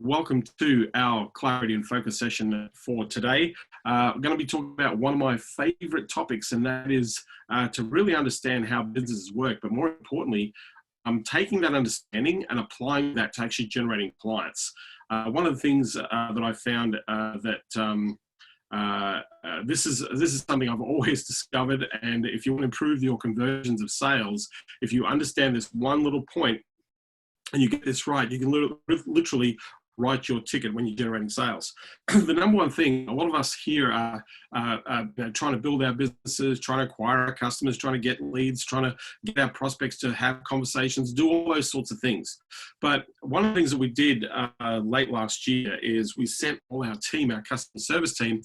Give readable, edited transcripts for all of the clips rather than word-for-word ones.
Welcome to our clarity and focus session for today. I'm going to be talking about one of my favorite topics, and that is to really understand how businesses work, but more importantly, taking that understanding and applying that to actually generating clients. One of the things that I found this is something I've always discovered, and if you want to improve your conversions of sales, if you understand this one little point and you get this right, you can literally write your ticket when you're generating sales. The number one thing, a lot of us here are trying to build our businesses, trying to acquire our customers, trying to get leads, trying to get our prospects to have conversations, do all those sorts of things. But one of the things that we did late last year is we sent all our team, our customer service team,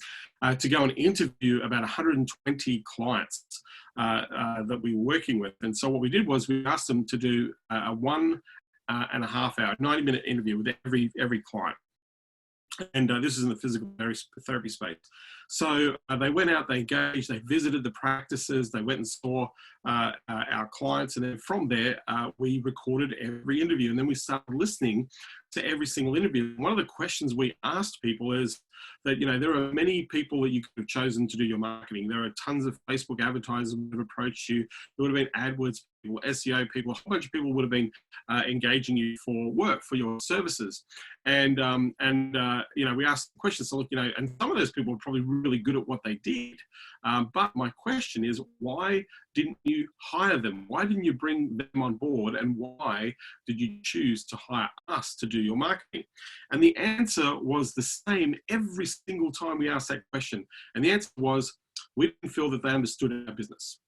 to go and interview about 120 clients that we were working with. And so what we did was we asked them to do a 1.5 hour, 90-minute interview with every client. And this is in the physical therapy space. So they went out, they engaged, they visited the practices, they went and saw our clients. And then from there, we recorded every interview. And then we started listening to every single interview. One of the questions we asked people is that, there are many people that you could have chosen to do your marketing. There are tons of Facebook advertisers who would have approached you. There would have been Adwords people, SEO people, a whole bunch of people would have been engaging you for work, for your services. And we asked questions. So, and some of those people were probably really good at what they did. But my question is, why didn't you hire them? Why didn't you bring them on board? And why did you choose to hire us to do your marketing? And the answer was the same every single time we asked that question. And the answer was, we didn't feel that they understood our business.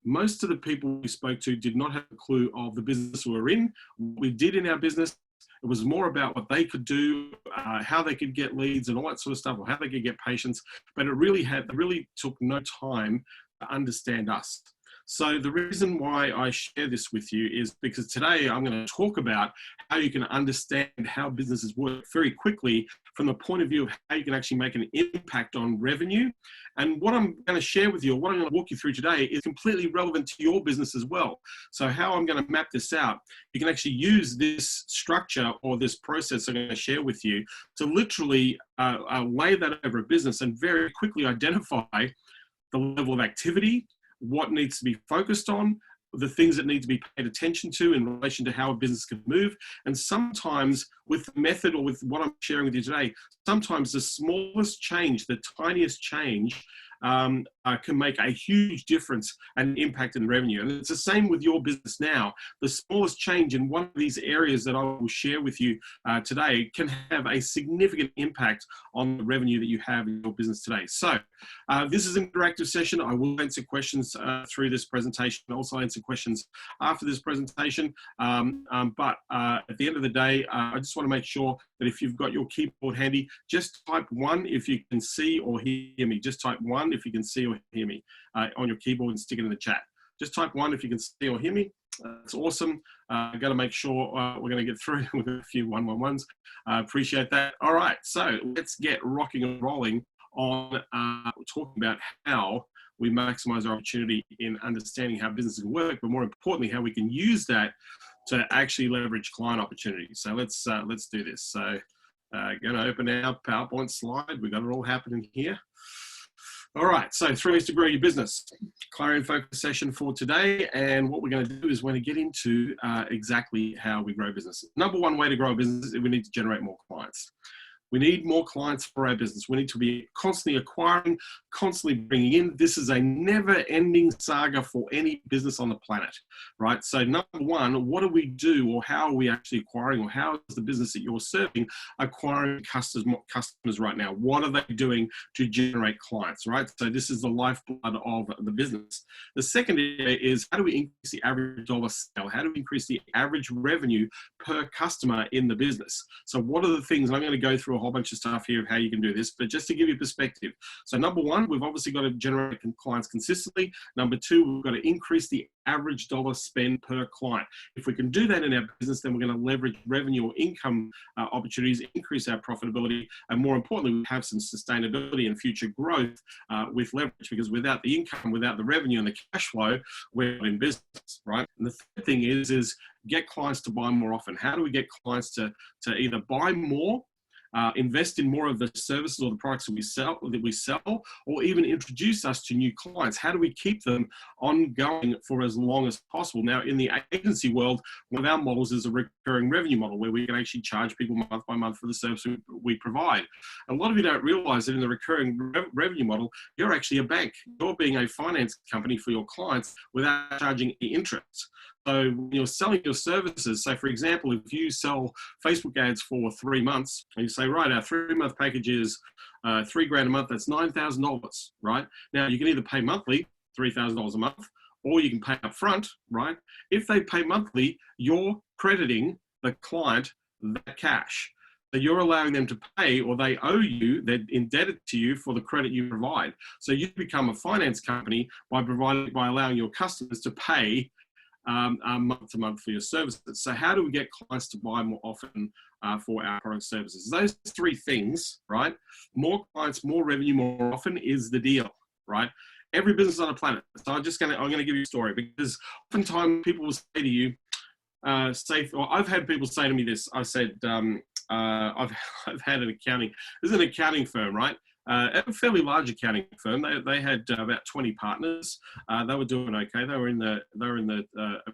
Most of the people we spoke to did not have a clue of the business we were in, what we did in our business. It was more about what they could do, how they could get leads and all that sort of stuff, or how they could get patients. But it really took no time to understand us. So the reason why I share this with you is because today I'm going to talk about how you can understand how businesses work very quickly from the point of view of how you can actually make an impact on revenue. And what I'm going to share with you, or what I'm going to walk you through today, is completely relevant to your business as well. So how I'm going to map this out, you can actually use this structure or this process I'm going to share with you to literally lay that over a business and very quickly identify the level of activity, what needs to be focused on, the things that need to be paid attention to in relation to how a business can move. And sometimes with the method or with what I'm sharing with you today, sometimes the smallest change, the tiniest change can make a huge difference and impact in revenue. And it's the same with your business now. The smallest change in one of these areas that I will share with you today can have a significant impact on the revenue that you have in your business today. So this is an interactive session. I will answer questions through this presentation, and also answer questions after this presentation. But at the end of the day, I just want to make sure that if you've got your keyboard handy, just type 1 if you can see or hear me. Just type 1 if you can see or hear me on your keyboard and stick it in the chat. Just type 1 if you can see or hear me. That's awesome. I've got to make sure we're going to get through with a few 111s. Appreciate that. All right, so let's get rocking and rolling on talking about how we maximize our opportunity in understanding how businesses work, but more importantly, how we can use that to actually leverage client opportunities. So let's do this. So going to open our PowerPoint slide. We've got it all happening here. All right, so 3 ways to grow your business. Clarity and focus session for today. And what we're going to do is we're going to get into exactly how we grow businesses. Number one way to grow a business is we need to generate more clients. We need more clients for our business. We need to be constantly acquiring, constantly bringing in. This is a never-ending saga for any business on the planet, right? So number one, what do we do, or how are we actually acquiring, or how is the business that you're serving acquiring customers right now? What are they doing to generate clients, right? So this is the lifeblood of the business. The second area is, how do we increase the average dollar sale? How do we increase the average revenue per customer in the business? So what are the things, and I'm going to go through a whole bunch of stuff here of how you can do this, but just to give you perspective. So number one, we've obviously got to generate clients consistently. Number two, we've got to increase the average dollar spend per client. If we can do that in our business, then we're going to leverage revenue or income opportunities, increase our profitability, and more importantly, we have some sustainability and future growth with leverage, because without the income, without the revenue and the cash flow, we're not in business, right? And the third thing is get clients to buy more often. How do we get clients to either buy more invest in more of the services or the products that we sell, or even introduce us to new clients? How do we keep them ongoing for as long as possible? Now, in the agency world, one of our models is a recurring revenue model where we can actually charge people month by month for the service we provide. A lot of you don't realize that in the recurring revenue model, you're actually a bank. You're being a finance company for your clients without charging any interest. So when you're selling your services, so for example, if you sell Facebook ads for 3 months and you say, right, our 3-month package is $3,000 a month, that's $9,000, right? Now you can either pay monthly, $3,000 a month, or you can pay up front, right? If they pay monthly, you're crediting the client that cash. So you're allowing them to pay, or they owe you, they're indebted to you for the credit you provide. So you become a finance company by allowing your customers to pay month to month for your services. So how do we get clients to buy more often for our product services? Those 3 things, right? More clients, more revenue, more often is the deal, right? Every business on the planet. So I'm going to give you a story, because oftentimes people will say to you, I've had people say to me this. I said, I've had an accounting. This is an accounting firm, right? A fairly large accounting firm. They had about 20 partners. They were doing okay. They were in the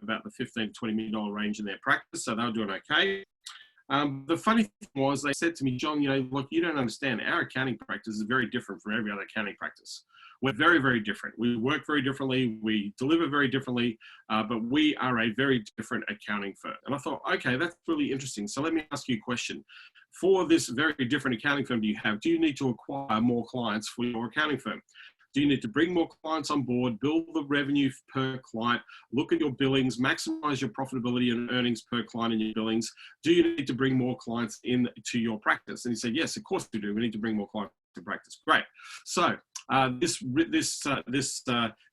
about the $15 to $20 million range in their practice, so they were doing okay. The funny thing was, they said to me, John, look, you don't understand. Our accounting practice is very different from every other accounting practice. We're very, very different. We work very differently. We deliver very differently, but we are a very different accounting firm. And I thought, okay, that's really interesting. So let me ask you a question. For this very different accounting firm do you need to acquire more clients for your accounting firm? Do you need to bring more clients on board, build the revenue per client, look at your billings, maximize your profitability and earnings per client in your billings? Do you need to bring more clients into your practice? And he said, yes, of course we do. We need to bring more clients to practice. Great. So this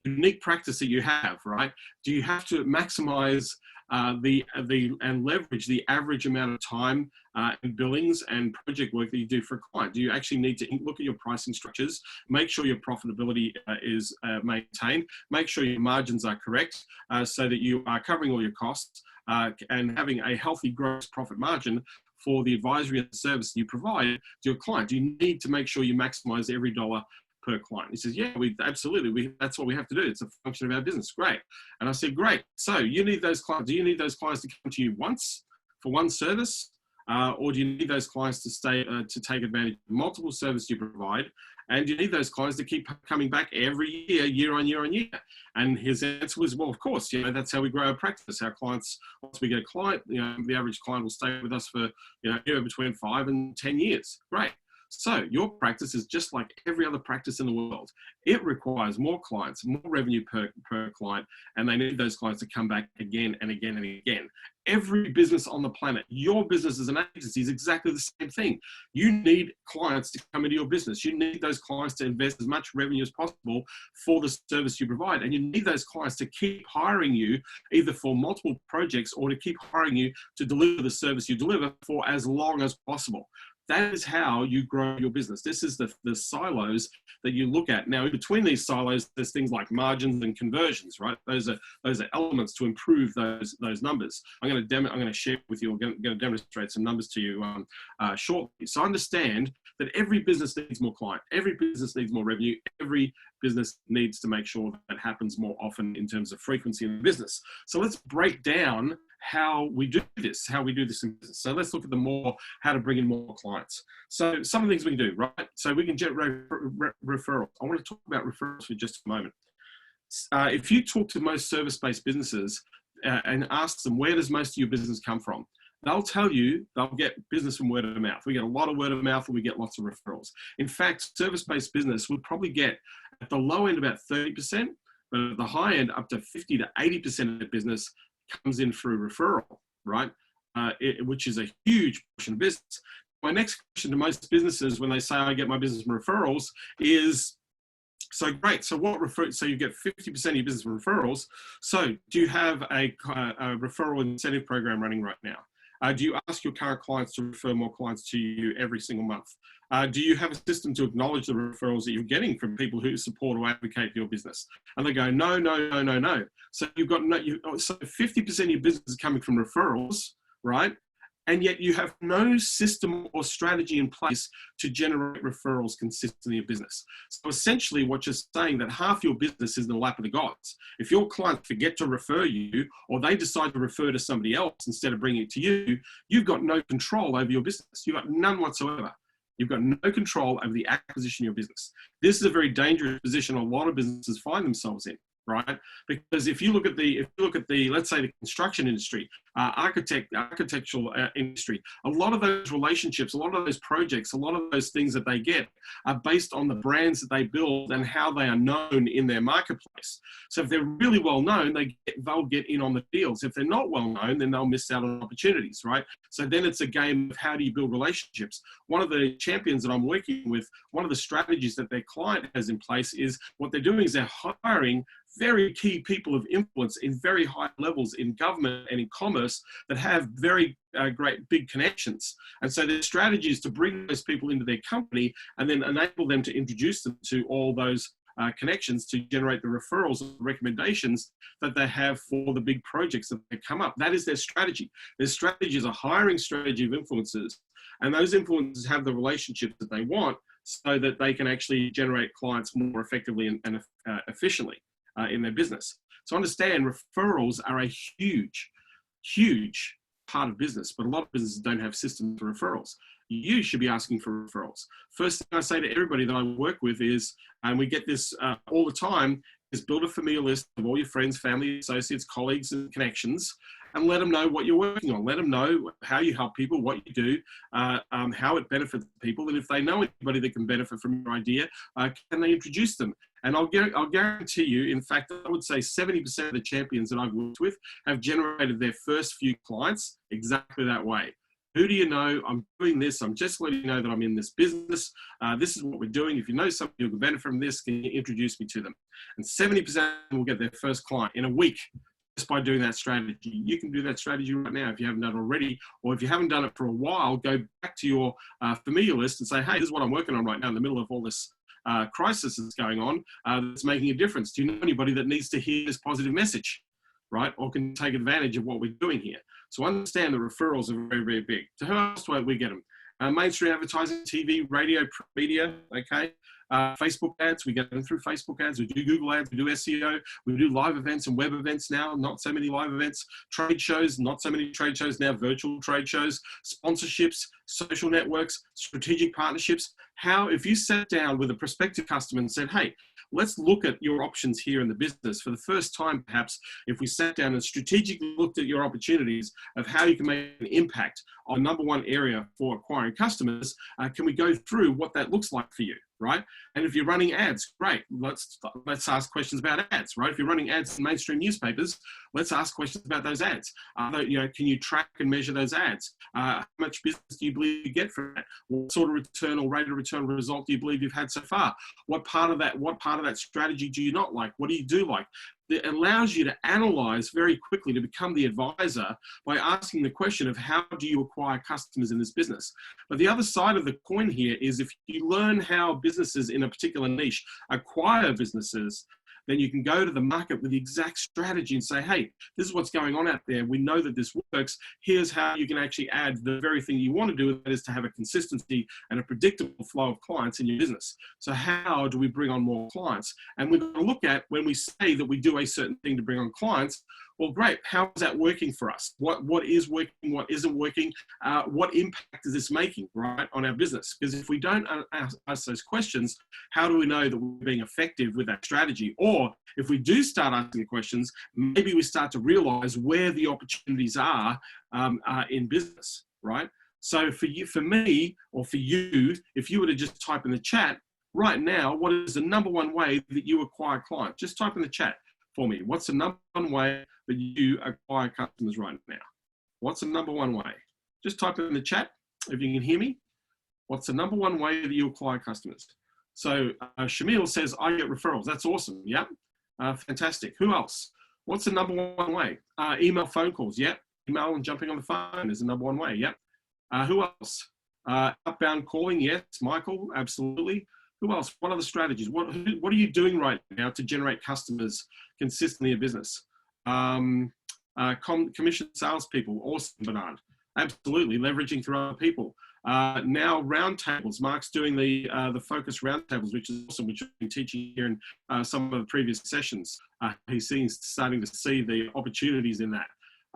unique practice that you have, right? Do you have to maximize and leverage the average amount of time and billings and project work that you do for a client? Do you actually need to look at your pricing structures, make sure your profitability is maintained, make sure your margins are correct so that you are covering all your costs and having a healthy gross profit margin for the advisory and service you provide to your client? Do you need to make sure you maximize every dollar per client? He says, yeah, absolutely. That's what we have to do. It's a function of our business. Great. And I said, great. So you need those clients. Do you need those clients to come to you once for one service? Or do you need those clients to take advantage of multiple services you provide? And do you need those clients to keep coming back every year, year on year on year? And his answer was, well, of course, that's how we grow our practice. Our clients, once we get a client, the average client will stay with us for, between 5 and 10 years. Great. So your practice is just like every other practice in the world. It requires more clients, more revenue per client, and they need those clients to come back again and again and again. Every business on the planet, your business as an agency is exactly the same thing. You need clients to come into your business. You need those clients to invest as much revenue as possible for the service you provide. And you need those clients to keep hiring you either for multiple projects or to keep hiring you to deliver the service you deliver for as long as possible. That is how you grow your business. This is the silos that you look at. Now, in between these silos, there's things like margins and conversions, right? Those are elements to improve those numbers. I'm going to share with you. I'm going to demonstrate some numbers to you shortly. So understand that every business needs more client. Every business needs more revenue. Every business needs to make sure that happens more often in terms of frequency in the business. So let's break down how we do this in business. So let's look at how to bring in more clients. So some of the things we can do, right? So we can generate referrals. I want to talk about referrals for just a moment. If you talk to most service-based businesses and ask them, where does most of your business come from? They'll tell you they'll get business from word of mouth. We get a lot of word of mouth and we get lots of referrals. In fact, service-based business would probably get at the low end about 30%, but at the high end up to 50 to 80% of the business comes in through referral, right? Which is a huge portion of business. My next question to most businesses when they say I get my business from referrals is, so great. So so you get 50% of your business from referrals. So do you have a referral incentive program running right now? Do you ask your current clients to refer more clients to you every single month? Do you have a system to acknowledge the referrals that you're getting from people who support or advocate for your business? And they go, no. So you've got so 50% of your business is coming from referrals, right? and yet you have no system or strategy in place to generate referrals consistently in business. So essentially what you're saying, that half your business is in the lap of the gods. If your clients forget to refer you, or they decide to refer to somebody else instead of bringing it to you, you've got no control over your business. You've got none whatsoever. You've got no control over the acquisition of your business. This is a very dangerous position a lot of businesses find themselves in, right? Because if you look at the, let's say the construction industry, architectural industry, a lot of those relationships, a lot of those projects, a lot of those things that they get are based on the brands that they build and how they are known in their marketplace. So if they're really well known, they'll get in on the deals. If they're not well known, then they'll miss out on opportunities, right? So then it's a game of how do you build relationships. One of the champions that I'm working with, one of the strategies that their client has in place is what they're doing is they're hiring very key people of influence in very high levels in government and in commerce that have very great big connections. And so their strategy is to bring those people into their company and then enable them to introduce them to all those connections to generate the referrals and recommendations that they have for the big projects that they come up. That is their strategy. Their strategy is a hiring strategy of influencers, and those influencers have the relationships that they want so that they can actually generate clients more effectively and efficiently in their business. So understand, referrals are a huge, huge part of business, but a lot of businesses don't have systems for referrals. You should be asking for referrals. First thing I say to everybody that I work with is, and we get this all the time, is build a familiar list of all your friends, family, associates, colleagues, and connections, and let them know what you're working on. Let them know how you help people, what you do, how it benefits people. And if they know anybody that can benefit from your idea, can they introduce them? And I'll guarantee you, in fact, I would say 70% of the champions that I've worked with have generated their first few clients exactly that way. Who do you know? I'm doing this. I'm just letting you know that I'm in this business. This is what we're doing. If you know somebody who can benefit from this, can you introduce me to them? And 70% will get their first client in a week just by doing that strategy. You can do that strategy right now if you haven't done it already, or if you haven't done it for a while, go back to your familiar list and say, hey, this is what I'm working on right now in the middle of all this crisis that's going on that's making a difference. Do you know anybody that needs to hear this positive message, right? Or can take advantage of what we're doing here? So understand the referrals are very, very big. So how else do we get them? Mainstream advertising, TV, radio, media, okay? Facebook ads, we get them through Facebook ads. We do Google ads, we do SEO, we do live events and web events now, not so many live events. Trade shows, not so many trade shows now, virtual trade shows, sponsorships, social networks, strategic partnerships. How, if you sat down with a prospective customer and said, hey, let's look at your options here in the business for the first time, perhaps, if we sat down and strategically looked at your opportunities of how you can make an impact on number one area for acquiring customers, can we go through what that looks like for you, right? And if you're running ads, great, let's ask questions about ads, right? If you're running ads in mainstream newspapers, let's ask questions about those ads. Can you track and measure those ads? How much business do you believe you get from that? What sort of return or rate of return result do you believe you've had so far? What part of that strategy do you not like? What do you do like? It allows you to analyze very quickly to become the advisor by asking the question of how do you acquire customers in this business? But the other side of the coin here is if you learn how businesses in a particular niche acquire businesses, then you can go to the market with the exact strategy and say, hey, this is what's going on out there. We know that this works. Here's how you can actually add the very thing you want to do, that is to have a consistency and a predictable flow of clients in your business. So how do we bring on more clients? And we're going to look at, when we say that we do a certain thing to bring on clients, well, great. How is that working for us? What is working? What isn't working? What impact is this making, right, on our business? Because if we don't ask those questions, how do we know that we're being effective with that strategy? Or if we do start asking the questions, maybe we start to realize where the opportunities are in business, right? So for you, for me, or for you, if you were to just type in the chat right now, what is the number one way that you acquire clients? Just type in the chat for me. What's the number one way that you acquire customers right now? What's the number one way? Just type in the chat if you can hear me. What's the number one way that you acquire customers? So Shamil says, I get referrals. That's awesome. Yeah. Fantastic. Who else? What's the number one way? Email, phone calls. Yeah. Email and jumping on the phone is the number one way. Yeah. Who else? Outbound calling. Yes. Michael, absolutely. Who else? What other strategies? What are you doing right now to generate customers consistently in business? Commission salespeople. Awesome, Bernard. Absolutely, leveraging through other people. Now roundtables. Mark's doing the focus roundtables, which is awesome, which I've been teaching here in some of the previous sessions. He's starting to see the opportunities in that.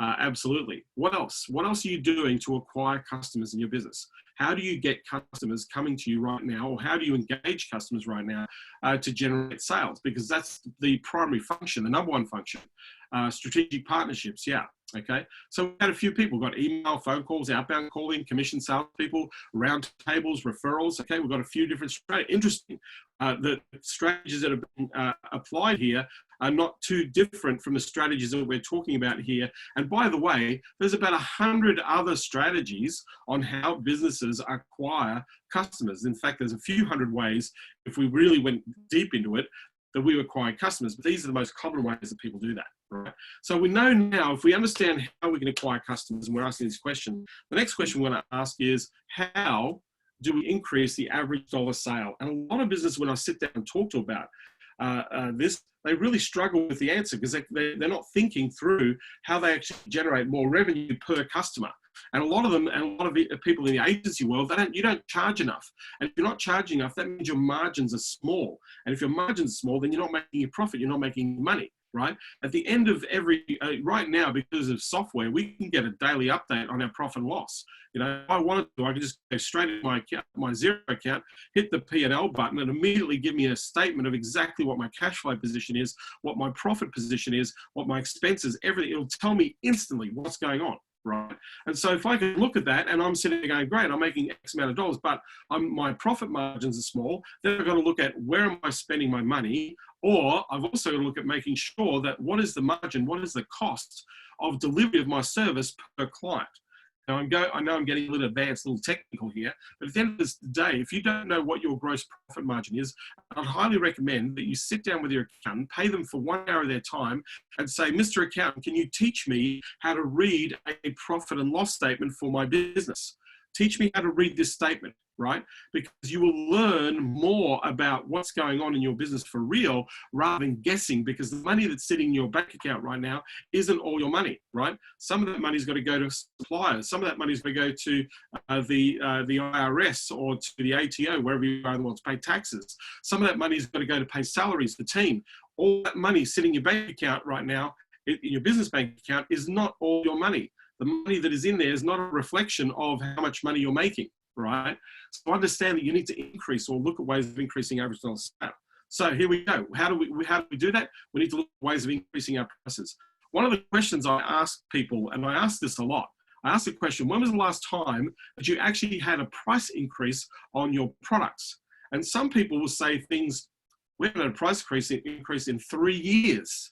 Absolutely. What else? What else are you doing to acquire customers in your business? How do you get customers coming to you right now, or how do you engage customers right now to generate sales? Because that's the primary function, the number one function. Strategic partnerships, yeah. Okay, so we had a few people. We've got email, phone calls, outbound calling, commission salespeople, round tables, referrals. Okay, we've got a few different strategies. Interesting. The strategies that have been applied here are not too different from the strategies that we're talking about here. And by the way, there's about 100 other strategies on how businesses acquire customers. In fact, there's a few hundred ways, if we really went deep into it, that we acquire customers. But these are the most common ways that people do that, right? So we know now, if we understand how we can acquire customers, and we're asking this question, the next question we're going to ask is, how do we increase the average dollar sale? And a lot of business, when I sit down and talk to about this, they really struggle with the answer, because they're not thinking through how they actually generate more revenue per customer. And a lot of them, and a lot of people in the agency world, you don't charge enough. And if you're not charging enough, that means your margins are small. And if your margins are small, then you're not making a profit, you're not making money, right? At the end of every, right now, because of software, we can get a daily update on our profit and loss. You know, if I wanted to, I could just go straight into my account, my Xero account, hit the P&L button, and immediately give me a statement of exactly what my cash flow position is, what my profit position is, what my expenses, everything. It'll tell me instantly what's going on. Right. And so if I can look at that and I'm sitting there going, great, I'm making X amount of dollars, but my profit margins are small, then I've got to look at where am I spending my money? Or I've also got to look at making sure that what is the margin, what is the cost of delivery of my service per client? Now I know I'm getting a little advanced, a little technical here, but at the end of the day, if you don't know what your gross profit margin is, I'd highly recommend that you sit down with your accountant, pay them for 1 hour of their time and say, Mr. Accountant, can you teach me how to read a profit and loss statement for my business? Teach me how to read this statement, right? Because you will learn more about what's going on in your business for real rather than guessing, because the money that's sitting in your bank account right now isn't all your money, right? Some of that money's got to go to suppliers. Some of that money's got to go to the IRS or to the ATO, wherever you are in the world, to pay taxes. Some of that money's got to go to pay salaries, the team. All that money sitting in your bank account right now, in your business bank account, is not all your money. The money that is in there is not a reflection of how much money you're making, right? So understand that you need to increase or look at ways of increasing average dollar sale. So here we go. How do we do that? We need to look at ways of increasing our prices. One of the questions I ask people, and I ask this a lot, I ask the question, when was the last time that you actually had a price increase on your products? And some people will say things, we haven't had a price increase in 3 years.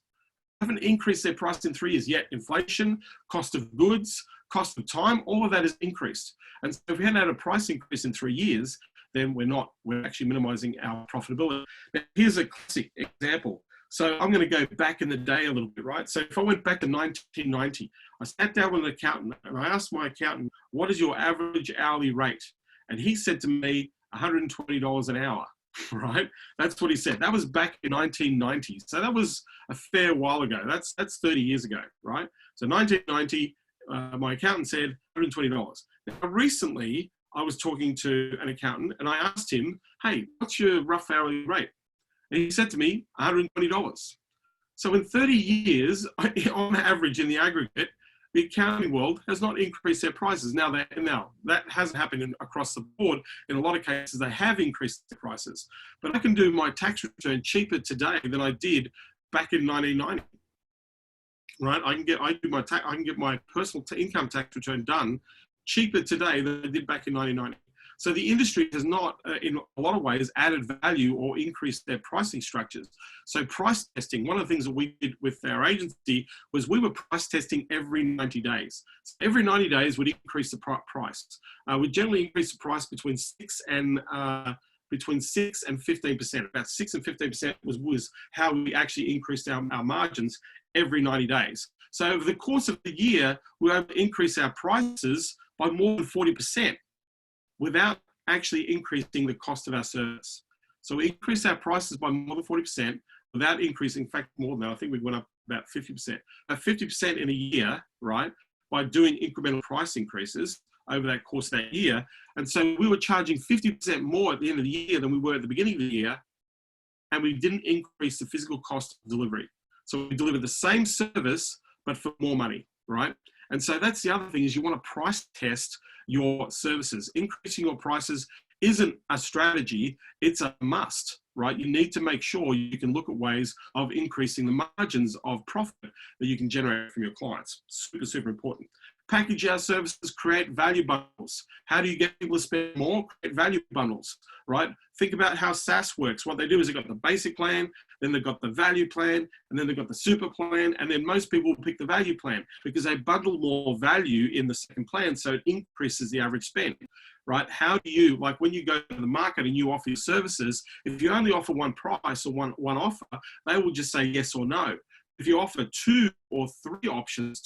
Haven't increased their price in 3 years yet. Inflation, cost of goods, cost of time, all of that is increased. And so if we hadn't had a price increase in 3 years, then we're actually minimizing our profitability. Now, here's a classic example. So I'm going to go back in the day a little bit, right? So if I went back to 1990, I sat down with an accountant and I asked my accountant, what is your average hourly rate? And he said to me, $120 an hour. Right? That's what he said. That was back in 1990. So that was a fair while ago. That's 30 years ago, right? So 1990, my accountant said $120. Now, recently, I was talking to an accountant and I asked him, hey, what's your rough hourly rate? And he said to me, $120. So in 30 years, on average, in the aggregate, the accounting world has not increased their prices. Now that hasn't happened across the board. In a lot of cases, they have increased their prices. But I can do my tax return cheaper today than I did back in 1990. Right? I can get my personal income tax return done cheaper today than I did back in 1990. So the industry has not, in a lot of ways, added value or increased their pricing structures. So price testing, one of the things that we did with our agency was we were price testing every 90 days. So every 90 days, we'd increase the price. We generally increase the price between 6 and 15%. About 6 and 15% was how we actually increased our margins every 90 days. So over the course of the year, we were able to increase our prices by more than 40%. Without actually increasing the cost of our service. So we increased our prices by more than 40% without increasing, in fact, more than that. I think we went up about 50%. About 50% in a year, right? by doing incremental price increases over that course of that year. And so we were charging 50% more at the end of the year than we were at the beginning of the year. And we didn't increase the physical cost of delivery. So we delivered the same service, but for more money, right? And so that's the other thing, is you want to price test your services. Increasing your prices isn't a strategy, it's a must, right? You need to make sure you can look at ways of increasing the margins of profit that you can generate from your clients. Super, super important. Package our services, create value bundles. How do you get people to spend more? Create value bundles, right? Think about how SaaS works. What they do is they've got the basic plan, then they've got the value plan, and then they've got the super plan, and then most people will pick the value plan because they bundle more value in the second plan, so it increases the average spend, right? How do you, like when you go to the market and you offer your services, if you only offer one price or one offer, they will just say yes or no. If you offer two or three options,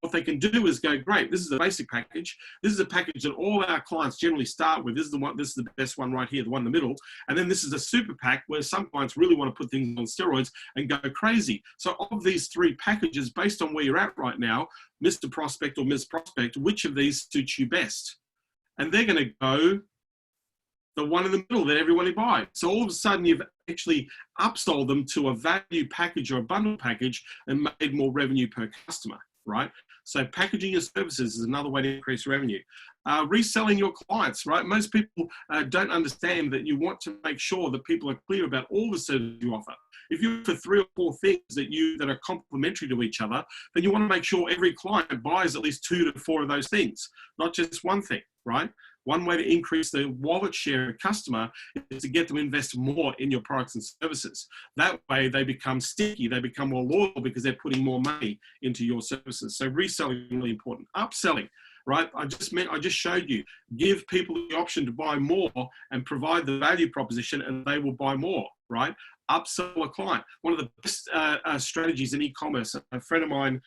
what they can do is go, great, this is a basic package. This is a package that all our clients generally start with. This is the one, this is the best one right here, the one in the middle. And then this is a super pack where some clients really want to put things on steroids and go crazy. So of these three packages, based on where you're at right now, Mr. Prospect or Ms. Prospect, which of these suits you best? And they're going to go the one in the middle that everybody buys. So all of a sudden you've actually upsold them to a value package or a bundle package and made more revenue per customer, right? So packaging your services is another way to increase revenue. Reselling your clients, right? Most people don't understand that you want to make sure that people are clear about all the services you offer. If you offer 3 or 4 things that are complementary to each other, then you want to make sure every client buys at least 2 to 4 of those things, not just one thing, right? One way to increase the wallet share of a customer is to get them to invest more in your products and services. That way they become sticky, they become more loyal because they're putting more money into your services. So reselling is really important. Upselling, right? I just showed you, give people the option to buy more and provide the value proposition and they will buy more, right? Upsell a client. One of the best strategies in e-commerce, a friend of mine,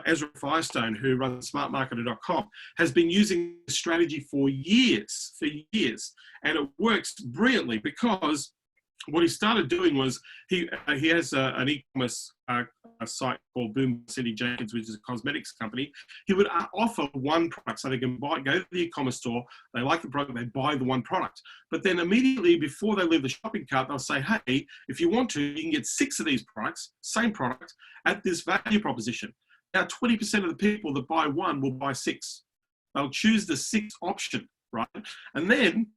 Ezra Firestone, who runs smartmarketer.com, has been using the strategy for years, and it works brilliantly because what he started doing was he has an e-commerce site called Boom City Jenkins, which is a cosmetics company. He would offer one product, so they can go to the e-commerce store, they like the product, they buy the one product. But then immediately before they leave the shopping cart, they'll say, hey, if you want to, you can get 6 of these products, same product, at this value proposition. Now, 20% of the people that buy one will buy 6. They'll choose the 6th option, right? And then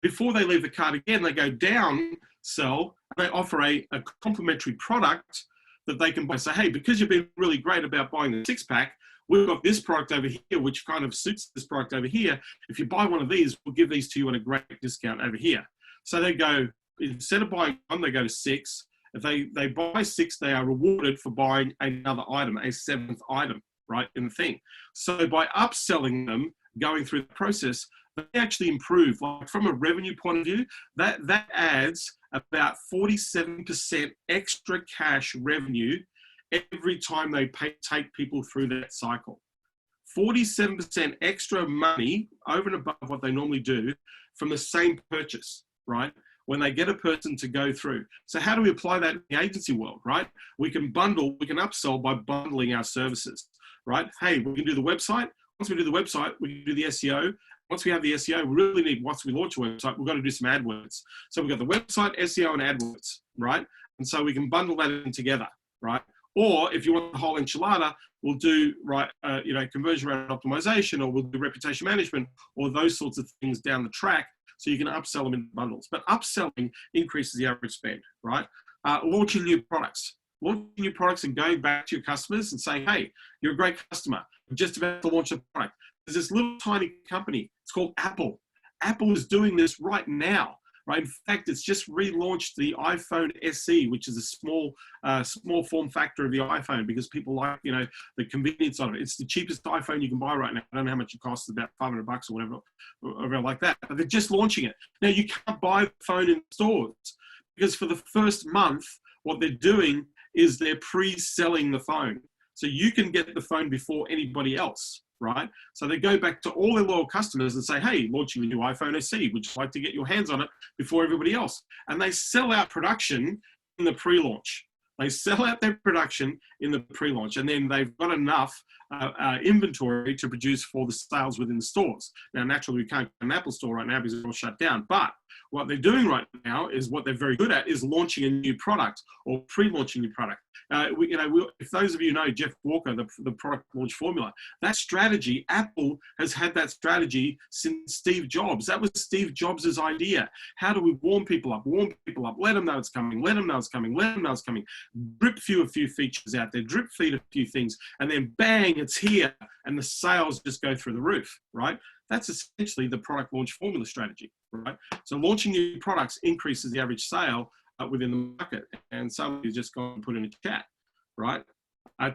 before they leave the cart again, they go down, sell, and they offer a complementary product that they can buy. So, hey, because you've been really great about buying the 6-pack, we've got this product over here, which kind of suits this product over here. If you buy one of these, we'll give these to you at a great discount over here. So they go, instead of buying one, they go to 6. If they buy 6, they are rewarded for buying another item, a 7th item, right, in the thing. So by upselling them, going through the process, they actually improve. Like from a revenue point of view, that adds about 47% extra cash revenue every time they take people through that cycle. 47% extra money over and above what they normally do from the same purchase, right? When they get a person to go through. So how do we apply that in the agency world, right? We can upsell by bundling our services, right? Hey, we can do the website. Once we do the website, we can do the SEO. Once we have the SEO, we really need, once we launch a website, we've got to do some AdWords. So we've got the website, SEO, and AdWords, right? And so we can bundle that in together, right? Or if you want the whole enchilada, we'll do, right, conversion rate optimization, or we'll do reputation management, or those sorts of things down the track. So you can upsell them in bundles. But upselling increases the average spend, right? Launching new products. Launching new products and going back to your customers and saying, hey, you're a great customer. We're just about to launch a product. There's this little tiny company. It's called Apple. Apple is doing this right now, right? In fact, it's just relaunched the iPhone SE, which is a small form factor of the iPhone because people like, the convenience of it. It's the cheapest iPhone you can buy right now. I don't know how much it costs, about $500 or whatever like that. But they're just launching it. Now, you can't buy the phone in stores because for the first month, what they're doing is they're pre-selling the phone. So you can get the phone before anybody else, right? So they go back to all their loyal customers and say, hey, launching a new iPhone SE, would you like to get your hands on it before everybody else? And they sell out production in the pre-launch. They sell out their production in the pre-launch, and then they've got enough inventory to produce for the sales within the stores. Now, naturally, we can't go to an Apple store right now because it's all shut down. But what they're doing right now is what they're very good at is launching a new product or pre-launching a new product. If those of you know Jeff Walker, the product launch formula, that strategy, Apple has had that strategy since Steve Jobs. That was Steve Jobs' idea. How do we warm people up, let them know it's coming, let them know it's coming, let them know it's coming, drip feed a few features out there, drip feed a few things, and then bang, it's here, and the sales just go through the roof, right? That's essentially the product launch formula strategy, right? So launching new products increases the average sale within the market, and somebody's just gone and put in a chat, right?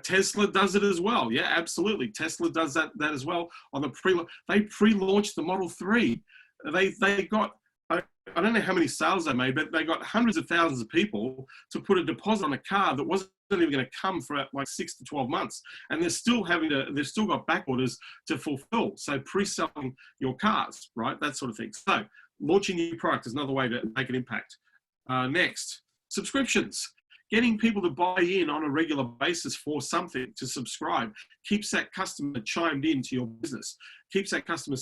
Tesla does it as well. Yeah, absolutely. Tesla does that as well. On the they pre-launched the Model 3. They got, I don't know how many sales they made, but they got hundreds of thousands of people to put a deposit on a car that wasn't even going to come for like 6 to 12 months, and they've still got back orders to fulfill. So pre-selling your cars, right? That sort of thing. So launching new product is another way to make an impact. Next, subscriptions. Getting people to buy in on a regular basis for something, to subscribe, keeps that customer chimed into your business, keeps that customer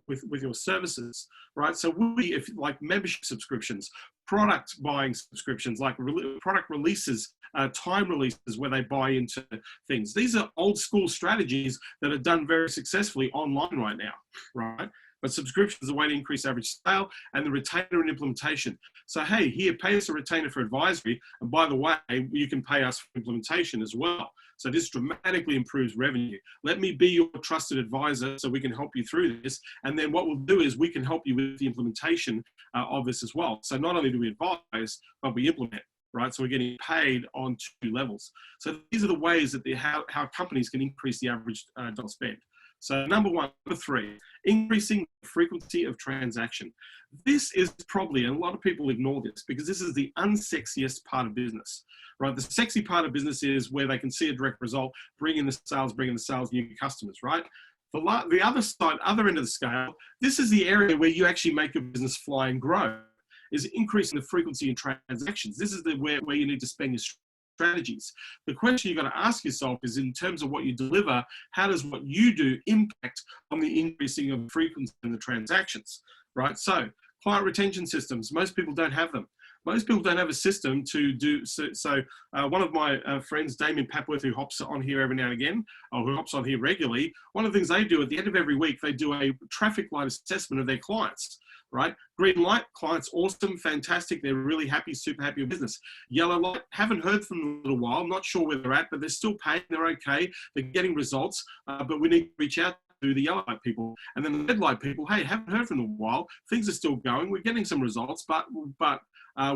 with your services, right? So if like membership subscriptions, product buying subscriptions, like product releases, time releases where they buy into things. These are old school strategies that are done very successfully online right now, right? But subscription is a way to increase average sale, and the retainer and implementation. So, hey, here, pay us a retainer for advisory. And by the way, you can pay us for implementation as well. So this dramatically improves revenue. Let me be your trusted advisor so we can help you through this. And then what we'll do is we can help you with the implementation of this as well. So not only do we advise, but we implement, right? So we're getting paid on 2 levels. So these are the ways that how companies can increase the average dollar spend. So number 3, increasing the frequency of transaction. This is probably, and a lot of people ignore this because this is the unsexiest part of business, right? The sexy part of business is where they can see a direct result, bring in the sales, new customers, right? The other side, other end of the scale, this is the area where you actually make your business fly and grow, is increasing the frequency in transactions. This is where you need to spend your strategies. The question you've got to ask yourself is, in terms of what you deliver, how does what you do impact on the increasing of frequency in the transactions, right? So client retention systems, most people don't have them. Most people don't have a system to do. So one of my friends, Damien Papworth, who hops on here every now and again, or who hops on here regularly, one of the things they do at the end of every week, they do a traffic light assessment of their clients. Right? Green light, clients awesome, fantastic. They're really happy, super happy with business. Yellow light, haven't heard from them in a little while. Not sure where they're at, but they're still paying. They're okay. They're getting results, but we need to reach out to the yellow light people. And then the red light people, hey, haven't heard from them in a while. Things are still going. We're getting some results, but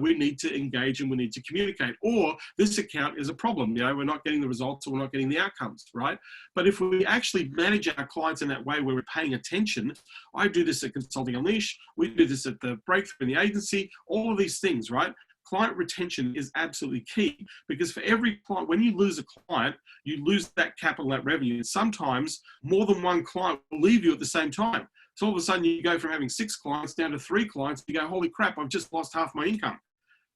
we need to engage and we need to communicate. Or this account is a problem. You know, we're not getting the results or we're not getting the outcomes, right? But if we actually manage our clients in that way where we're paying attention, I do this at Consulting Unleash, we do this at the Breakthrough in the agency, all of these things, right? Client retention is absolutely key, because for every client, when you lose a client, you lose that capital, that revenue. And sometimes more than one client will leave you at the same time. So all of a sudden you go from having 6 clients down to 3 clients. You go, holy crap, I've just lost half my income,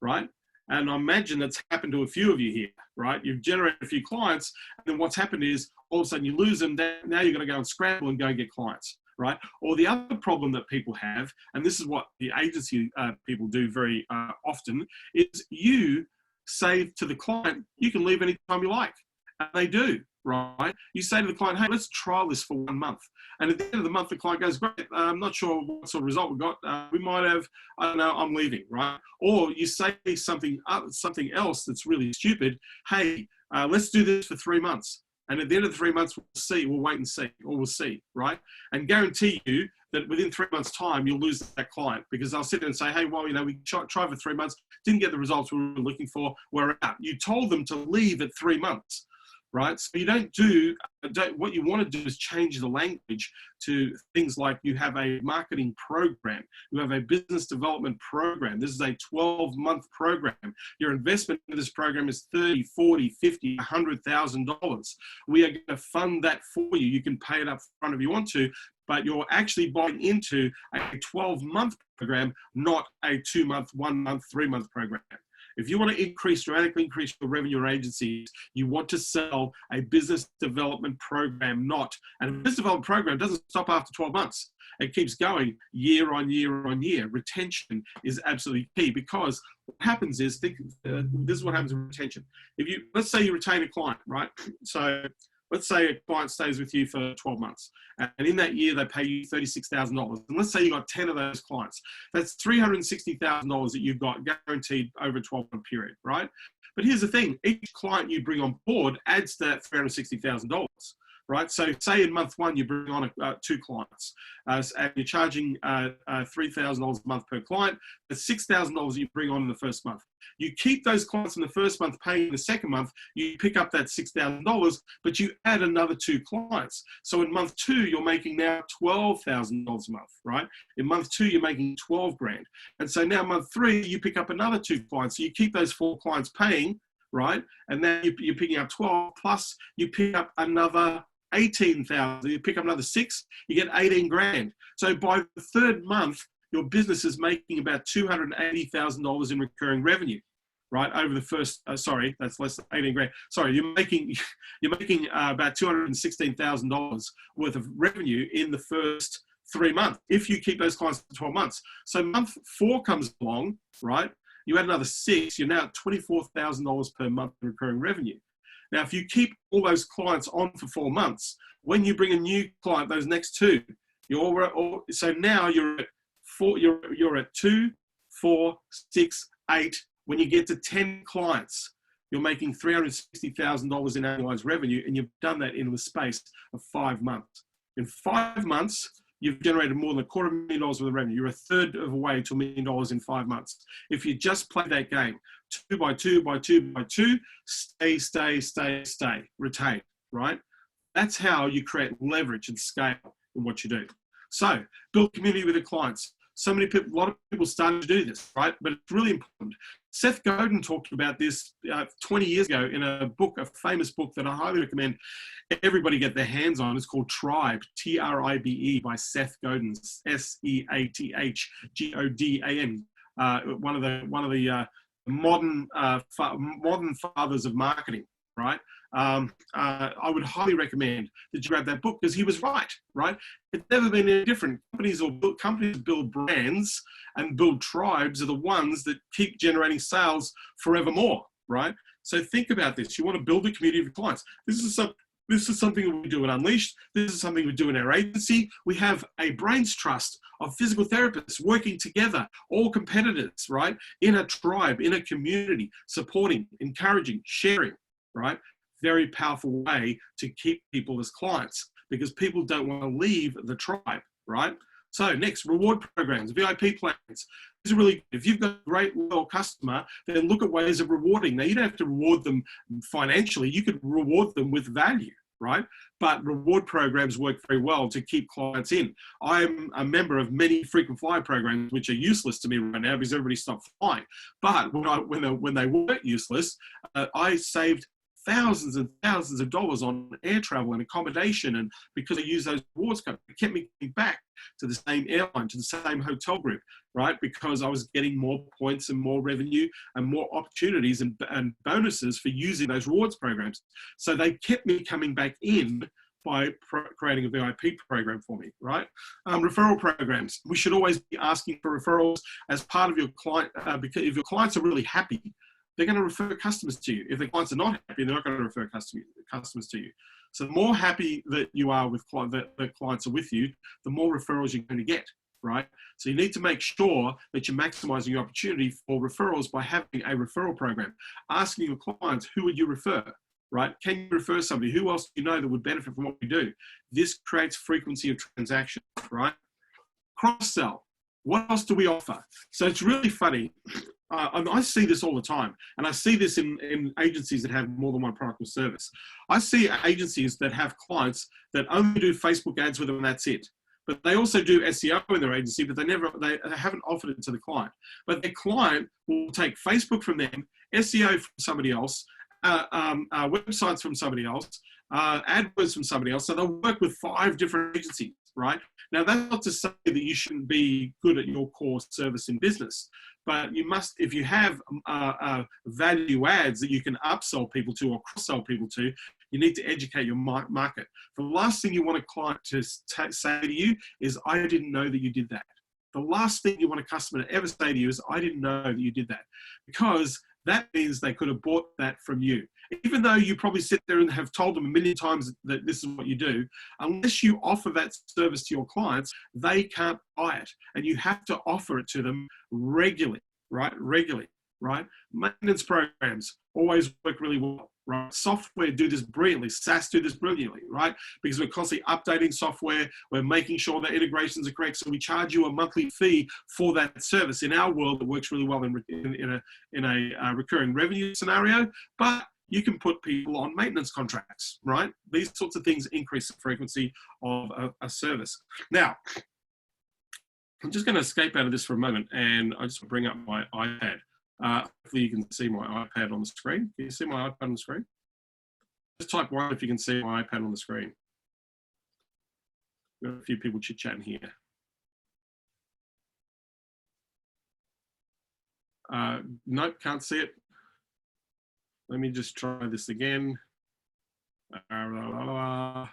right? And I imagine that's happened to a few of you here, right? You've generated a few clients, and then what's happened is all of a sudden you lose them. Now you're going to go and scramble and go and get clients, right? Or the other problem that people have, and this is what the agency people do very often, is you say to the client, you can leave anytime you like. And they do, right? You say to the client, hey, let's trial this for 1 month. And at the end of the month, the client goes, great, I'm not sure what sort of result we got. We might have, I don't know, I'm leaving, right? Or you say something else that's really stupid. Hey, let's do this for 3 months. And at the end of the 3 months, we'll wait and see, or we'll see, right? And guarantee you that within 3 months' time, you'll lose that client, because they'll sit there and say, hey, well, you know, we tried for 3 months, didn't get the results we were looking for, we're out. You told them to leave at 3 months. Right? So you what you want to do is change the language to things like, you have a marketing program, you have a business development program. This is a 12-month program. Your investment in this program is $30,000, $40,000, $50,000, $100,000. We are going to fund that for you. You can pay it up front if you want to, but you're actually buying into a 12-month program, not a 2-month, 1 month, 3-month program. If you want to dramatically increase your revenue or agencies, you want to sell a business development program, and a business development program doesn't stop after 12 months. It keeps going year on year on year. Retention is absolutely key, because what happens is, this is what happens with retention. Let's say you retain a client, right? So let's say a client stays with you for 12 months, and in that year they pay you $36,000. And let's say you got 10 of those clients. That's $360,000 that you've got guaranteed over a 12-month period, right? But here's the thing: each client you bring on board adds to that $360,000. Right, so say in month one you bring on 2 clients, and you're charging $3,000 a month per client. That's $6,000 you bring on in the first month. You keep those clients in the first month, paying in the second month. You pick up that $6,000, but you add another 2 clients. So in month 2, you're making now $12,000 a month. Right, in month 2, you're making 12 grand, and so now month 3, you pick up another 2 clients. So you keep those 4 clients paying. Right, and then you're picking up 12, plus you pick up another 18,000. You pick up another 6, you get 18 grand. So by the 3rd month, your business is making about $280,000 in recurring revenue, right? Over the first, sorry, that's less than 18 grand. Sorry, you're making about $216,000 worth of revenue in the first 3 months, if you keep those clients for 12 months. So month 4 comes along, right? You add another 6, you're now at $24,000 per month in recurring revenue. Now, if you keep all those clients on for 4 months, when you bring a new client, those next 2, so now you're at 4, you're at 2, 4, 6, 8. When you get to 10 clients, you're making $360,000 in annualized revenue, and you've done that in the space of 5 months. In 5 months, you've generated more than $250,000 worth of revenue. You're a third of the way to $1 million in 5 months. If you just play that game, 2 by 2 by 2 by 2, stay, retain, right? That's how you create leverage and scale in what you do. So build community with your clients. A lot of people starting to do this, right? But it's really important. Seth Godin talked about this 20 years ago in a famous book that I highly recommend everybody get their hands on. It's called Tribe, Tribe, by Seth Godin, Seathgodin. One of the modern fathers of marketing, right? I would highly recommend that you grab that book, because he was right? It's never been any different. Companies build brands and build tribes are the ones that keep generating sales forevermore, right? So think about this. You want to build a community of clients. This is something that we do at Unleashed. This is something we do in our agency. We have a brains trust of physical therapists working together, all competitors, right? In a tribe, in a community, supporting, encouraging, sharing, right? Very powerful way to keep people as clients, because people don't want to leave the tribe, right? So next, reward programs, VIP plans. These are really, if you've got a great loyal customer, then look at ways of rewarding. Now, you don't have to reward them financially. You could reward them with value, right? But reward programs work very well to keep clients in. I'm a member of many frequent flyer programs, which are useless to me right now because everybody stopped flying. But when they weren't useless, I saved thousands and thousands of dollars on air travel and accommodation, and because I use those rewards codes, it kept me coming back to the same airline, to the same hotel group, right? Because I was getting more points and more revenue and more opportunities and bonuses for using those rewards programs. So they kept me coming back in by creating a VIP program for me, right? Referral programs. We should always be asking for referrals as part of your client, because if your clients are really happy, they're going to refer customers to you. If the clients are not happy, they're not going to refer customers to you. So the more happy that you are with that clients are with you, the more referrals you're going to get, right? So you need to make sure that you're maximizing your opportunity for referrals by having a referral program. Asking your clients, who would you refer, right? Can you refer somebody? Who else do you know that would benefit from what we do? This creates frequency of transactions, right? Cross-sell. What else do we offer? So it's really funny. I see this all the time, and I see this in agencies that have more than one product or service. I see agencies that have clients that only do Facebook ads with them, and that's it. But they also do SEO in their agency, but they haven't offered it to the client. But their client will take Facebook from them, SEO from somebody else, websites from somebody else, AdWords from somebody else. So they'll work with 5 different agencies, right? Now, that's not to say that you shouldn't be good at your core service in business, but you must, if you have value adds that you can upsell people to or cross-sell people to, you need to educate your market. The last thing you want a client to say to you is, I didn't know that you did that. The last thing you want a customer to ever say to you is, I didn't know that you did that, because that means they could have bought that from you. Even though you probably sit there and have told them a million times that this is what you do, unless you offer that service to your clients, they can't buy it. And you have to offer it to them regularly, right? Regularly, right? Maintenance programs always work really well, right? Software do this brilliantly. SaaS do this brilliantly, right? Because we're constantly updating software. We're making sure that integrations are correct. So we charge you a monthly fee for that service. In our world, it works really well in a recurring revenue scenario, but you can put people on maintenance contracts, right? These sorts of things increase the frequency of a service. Now, I'm just going to escape out of this for a moment, and I just want to bring up my iPad. Hopefully you can see my iPad on the screen. Can you see my iPad on the screen? Just type 1 if you can see my iPad on the screen. We've got a few people chit-chatting here. Nope, can't see it. Let me just try this again. Time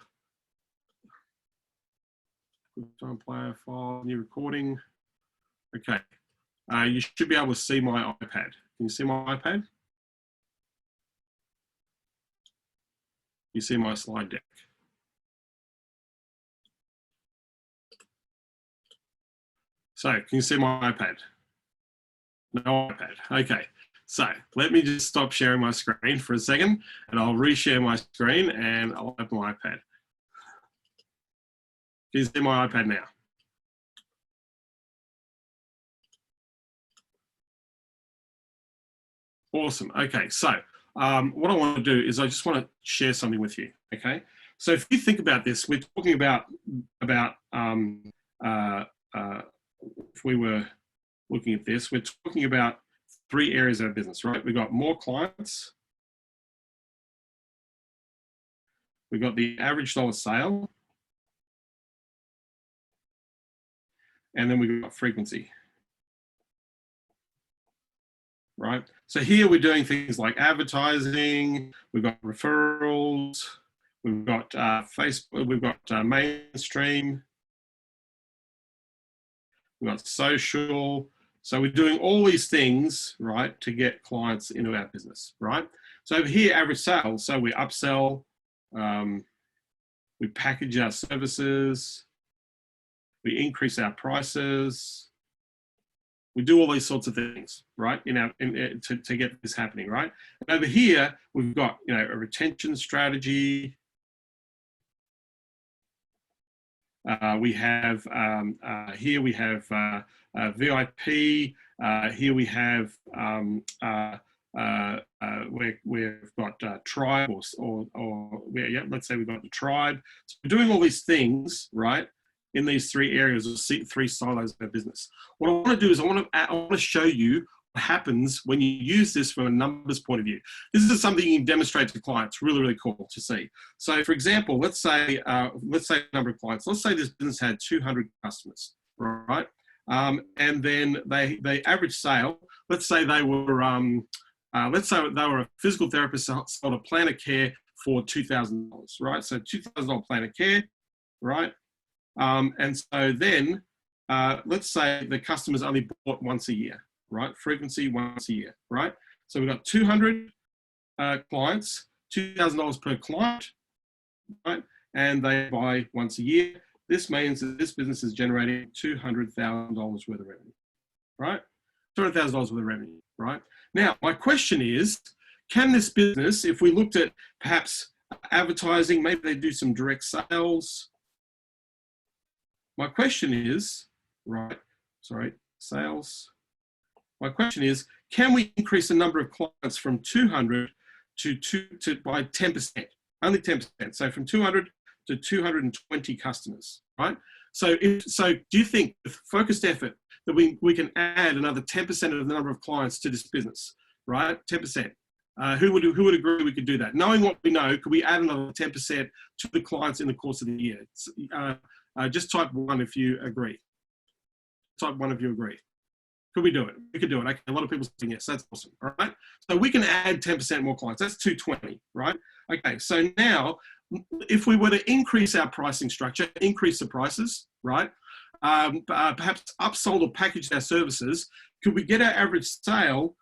player file, new recording. Okay. You should be able to see my iPad. Can you see my iPad? You see my slide deck. So, can you see my iPad? No iPad. Okay. So, let me just stop sharing my screen for a second, and I'll reshare my screen, and I'll open my iPad. Can you see my iPad now? Awesome. Okay, so what I want to do is I just want to share something with you. Okay, so if you think about this, we're talking about if we were looking at this, we're talking about 3 areas of our business, right? We've got more clients, we've got the average dollar sale, and then we've got frequency. Right? So here we're doing things like advertising, we've got referrals, we've got Facebook, we've got mainstream, we've got social. So we're doing all these things, right, to get clients into our business, right? So over here, average sales. So we upsell, we package our services, we increase our prices, we do all these sorts of things, right? To get this happening, right? And over here, we've got a retention strategy. We have here we have VIP. Here we have we've got tribe let's say we've got the tribe. So we're doing all these things, right? In these 3 areas or 3 silos of our business. What I want to do is I want to show you what happens when you use this from a numbers point of view. This is something you can demonstrate to clients. Really, really cool to see. So, for example, let's say a number of clients. Let's say this business had 200 customers, right? And then they average sale. Let's say they were a physical therapist sold a plan of care for $2,000, right? So $2,000 plan of care, right? And so then, let's say the customers only bought once a year, right? Frequency once a year, right? So we've got 200 clients, $2,000 per client, right? And they buy once a year. This means that this business is generating $200,000 worth of revenue, right? $200,000 worth of revenue, right? Now, my question is, can this business, if we looked at perhaps advertising, maybe they do some direct sales. My question is, sales. My question is, can we increase the number of clients from 200 by 10%? Only 10%. So from 200 to 220 customers, right? So do you think with focused effort that we can add another 10% of the number of clients to this business, right? 10%. Who would agree we could do that? Knowing what we know, could we add another 10% to the clients in the course of the year? Just type 1 if you agree. Type 1 if you agree. Could we do it? We could do it. Okay, a lot of people saying yes. That's awesome. All right. So we can add 10% more clients. That's 220, right? Okay. So now, if we were to increase our pricing structure, increase the prices, right? Perhaps upsold or packaged our services, could we get our average sale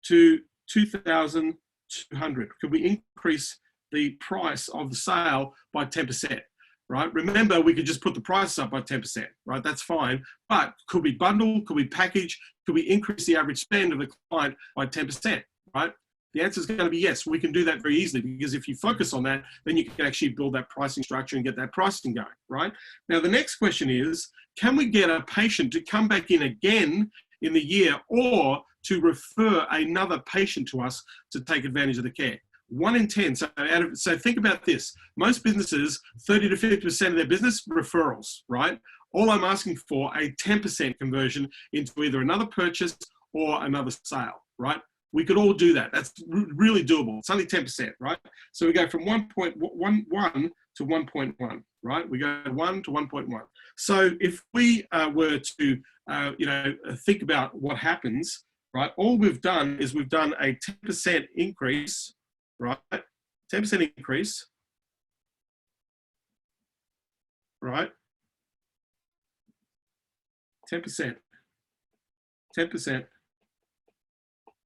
to 2,200? Could we increase the price of the sale by 10%? Right? Remember, we could just put the price up by 10%, right? That's fine. But could we bundle? Could we package? Could we increase the average spend of the client by 10%, right? The answer is going to be yes. We can do that very easily, because if you focus on that, then you can actually build that pricing structure and get that pricing going, right? Now, the next question is, can we get a patient to come back in again in the year, or to refer another patient to us to take advantage of the care? 1 in 10. So think about this. Most businesses, 30 to 50% of their business, referrals, right? All I'm asking for, a 10% conversion into either another purchase or another sale, right? We could all do that. That's really doable. It's only 10%, right? So we go from 1.11 to 1.1, right? We go 1 to 1.1. So if we were to, think about what happens, right? All we've done is we've done a 10% increase, right? 10% increase, right? 10%, 10%,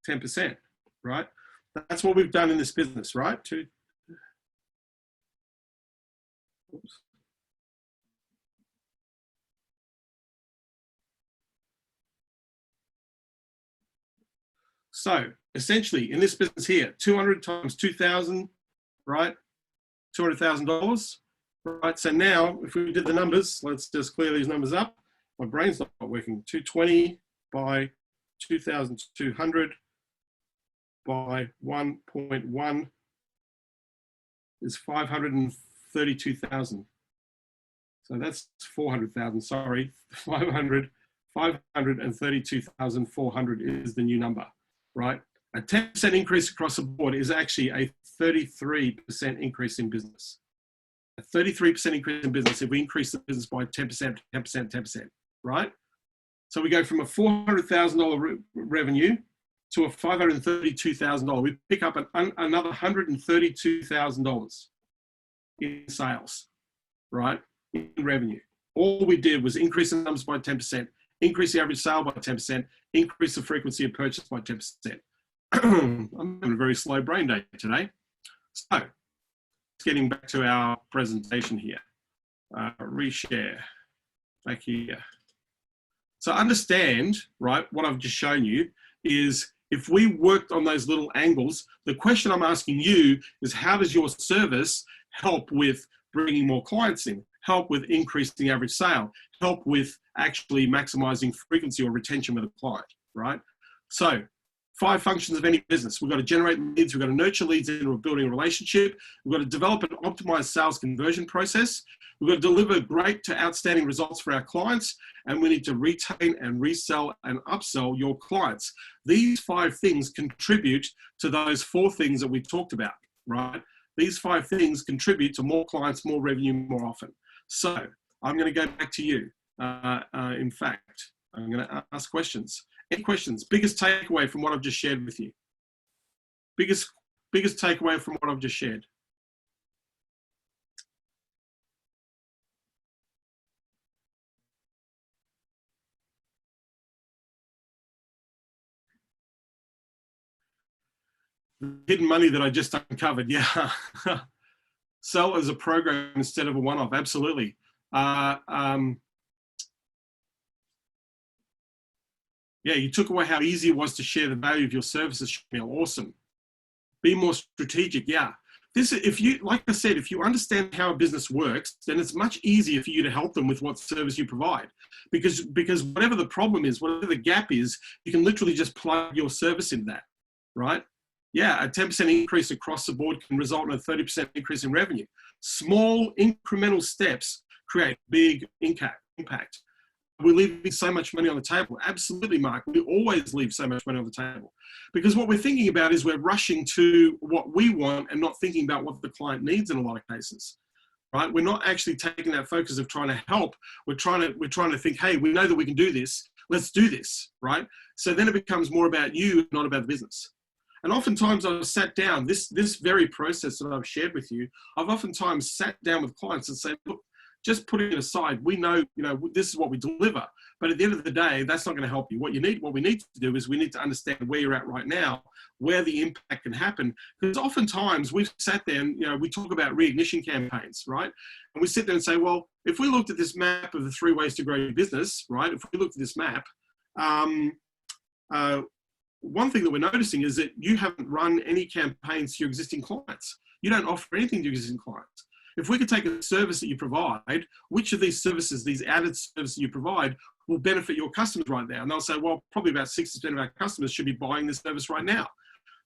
10%, right? That's what we've done in this business, right? Oops. So essentially in this business here, 200 times 2,000, right? $200,000, right? So now if we did the numbers, let's just clear these numbers up. My brain's not working. 220 by 2,200 by 1.1 is 532,000. So that's 400,000, sorry, 532,400 is the new number, right? A 10% increase across the board is actually a 33% increase in business. A 33% increase in business if we increase the business by 10%, 10%, 10%, right? So we go from a $400,000 revenue to a $532,000. We pick up another $132,000 in sales, right? In revenue. All we did was increase the numbers by 10%, increase the average sale by 10%, increase the frequency of purchase by 10%. I'm having a very slow brain day today. So, getting back to our presentation here. Reshare. Back here. So understand, right, what I've just shown you is if we worked on those little angles, the question I'm asking you is how does your service help with bringing more clients in, help with increasing the average sale, help with actually maximizing frequency or retention with a client, right? So 5 functions of any business. We've got to generate leads. We've got to nurture leads into building a relationship. We've got to develop an optimized sales conversion process. We've got to deliver great to outstanding results for our clients. And we need to retain and resell and upsell your clients. These 5 things contribute to those 4 things that we talked about, right? These 5 things contribute to more clients, more revenue, more often. So I'm going to go back to you. In fact, I'm going to ask questions. Any questions? Biggest takeaway from what I've just shared with you? Biggest takeaway from what I've just shared? The hidden money that I just uncovered, yeah. Sell as a program instead of a one-off, absolutely. Yeah, you took away how easy it was to share the value of your services, Shamil. Awesome. Be more strategic. Yeah. If you, like I said, if you understand how a business works, then it's much easier for you to help them with what service you provide. Because whatever the problem is, whatever the gap is, you can literally just plug your service in that, right? Yeah, a 10% increase across the board can result in a 30% increase in revenue. Small incremental steps create big impact. We're leaving so much money on the table. Absolutely, Mark. We always leave so much money on the table. Because what we're thinking about is we're rushing to what we want and not thinking about what the client needs in a lot of cases. right? We're not actually taking that focus of trying to help. We're trying to think, hey, we know that we can do this. Let's do this, right? So then it becomes more about you, not about the business. And oftentimes I've sat down, this very process that I've shared with you, I've oftentimes sat down with clients and said, look, just putting it aside, we know, this is what we deliver. But at the end of the day, that's not going to help you. What we need to do is we need to understand where you're at right now, where the impact can happen. Because oftentimes we've sat there and, we talk about reignition campaigns, right? And we sit there and say, well, if we looked at this map of the 3 ways to grow your business, right? If we looked at this map, one thing that we're noticing is that you haven't run any campaigns to your existing clients. You don't offer anything to your existing clients. If we could take a service that you provide, which of these services, these added services you provide, will benefit your customers right now? And they'll say, well, probably about 60% of our customers should be buying this service right now.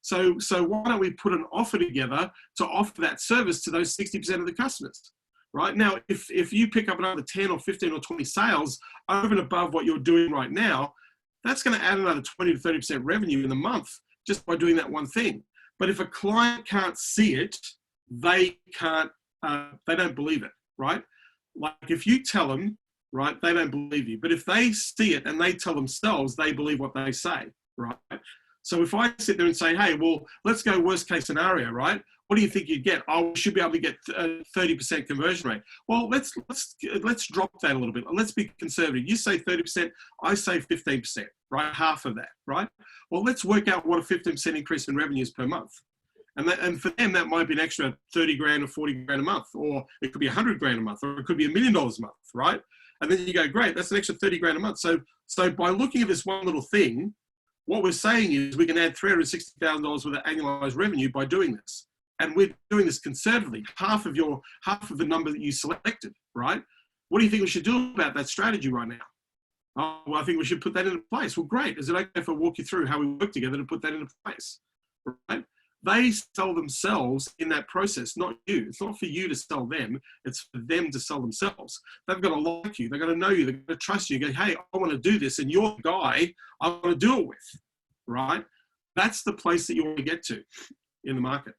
So why don't we put an offer together to offer that service to those 60% of the customers? Right now, if you pick up another 10 or 15 or 20 sales over and above what you're doing right now, that's going to add another 20 to 30% revenue in a month just by doing that one thing. But if a client can't see it, they don't believe it, right? Like if you tell them, right, they don't believe you. But if they see it and they tell themselves, they believe what they say, right? So if I sit there and say, hey, well, let's go worst case scenario, right? What do you think you'd get? Oh, we should be able to get a 30% conversion rate. Well, let's drop that a little bit. Let's be conservative. You say 30%, I say 15%, right? Half of that, right? Well, let's work out what a 15% increase in revenues per month. And for them, that might be an extra 30 grand or 40 grand a month, or it could be 100 grand a month, or it could be $1 million a month, right? And then you go, great, that's an extra 30 grand a month. So by looking at this one little thing, what we're saying is we can add $360,000 worth of annualized revenue by doing this. And we're doing this conservatively, half of the number that you selected, right? What do you think we should do about that strategy right now? Oh, well, I think we should put that into place. Well, great. Is it okay if I walk you through how we work together to put that into place, right? They sell themselves in that process, not you. It's not for you to sell them. It's for them to sell themselves. They've got to like you. They've got to know you. They've got to trust you. Go, hey, I want to do this. And you're the guy I want to do it with, right? That's the place that you want to get to in the market.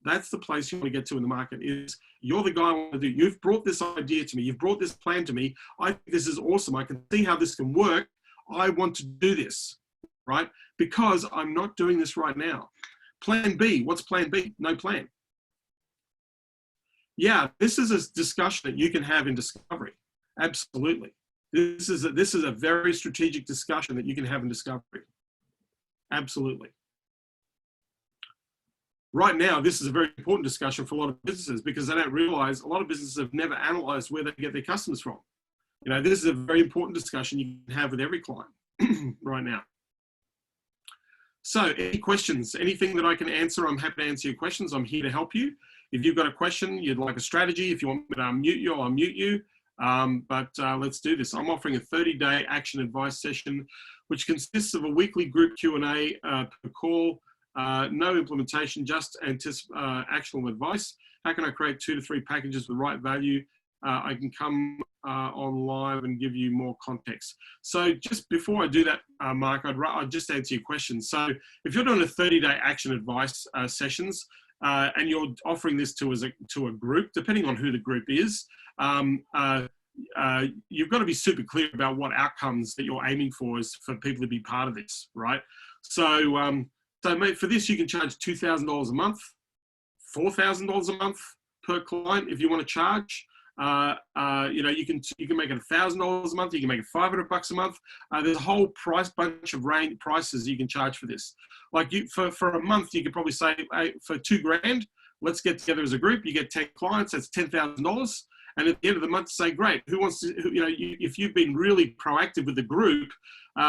That's the place you want to get to in the market is you're the guy I want to do. You've brought this idea to me. You've brought this plan to me. I think this is awesome. I can see how this can work. I want to do this, right? Because I'm not doing this right now. Plan B, what's plan B? No plan. Yeah, this is a discussion that you can have in discovery. Absolutely. This is a very strategic discussion that you can have in discovery. Absolutely. Right now, this is a very important discussion for a lot of businesses because they don't realize a lot of businesses have never analyzed where they get their customers from. This is a very important discussion you can have with every client right now. So any questions, anything that I can answer, I'm happy to answer your questions. I'm here to help you. If you've got a question, you'd like a strategy, if you want me to unmute you, I'll mute you. Let's do this. I'm offering a 30-day action advice session, which consists of a weekly group Q&A per call, no implementation, just actionable advice. How can I create 2 to 3 packages with the right value? I can come on live and give you more context. So just before I do that, Mark, I'd just answer your question. So if you're doing a 30-day action advice sessions and you're offering this to a group, depending on who the group is, you've got to be super clear about what outcomes that you're aiming for is for people to be part of this, right? So, mate, for this, you can charge $2,000 a month, $4,000 a month per client if you want to charge. You can make it $1,000 a month. You can make it $500 a month. There's a whole bunch of range prices you can charge for this. Like for a month, you could probably say, hey, for $2 grand, let's get together as a group. You get 10 clients, that's $10,000. And at the end of the month, say, great, who wants to, if you've been really proactive with the group,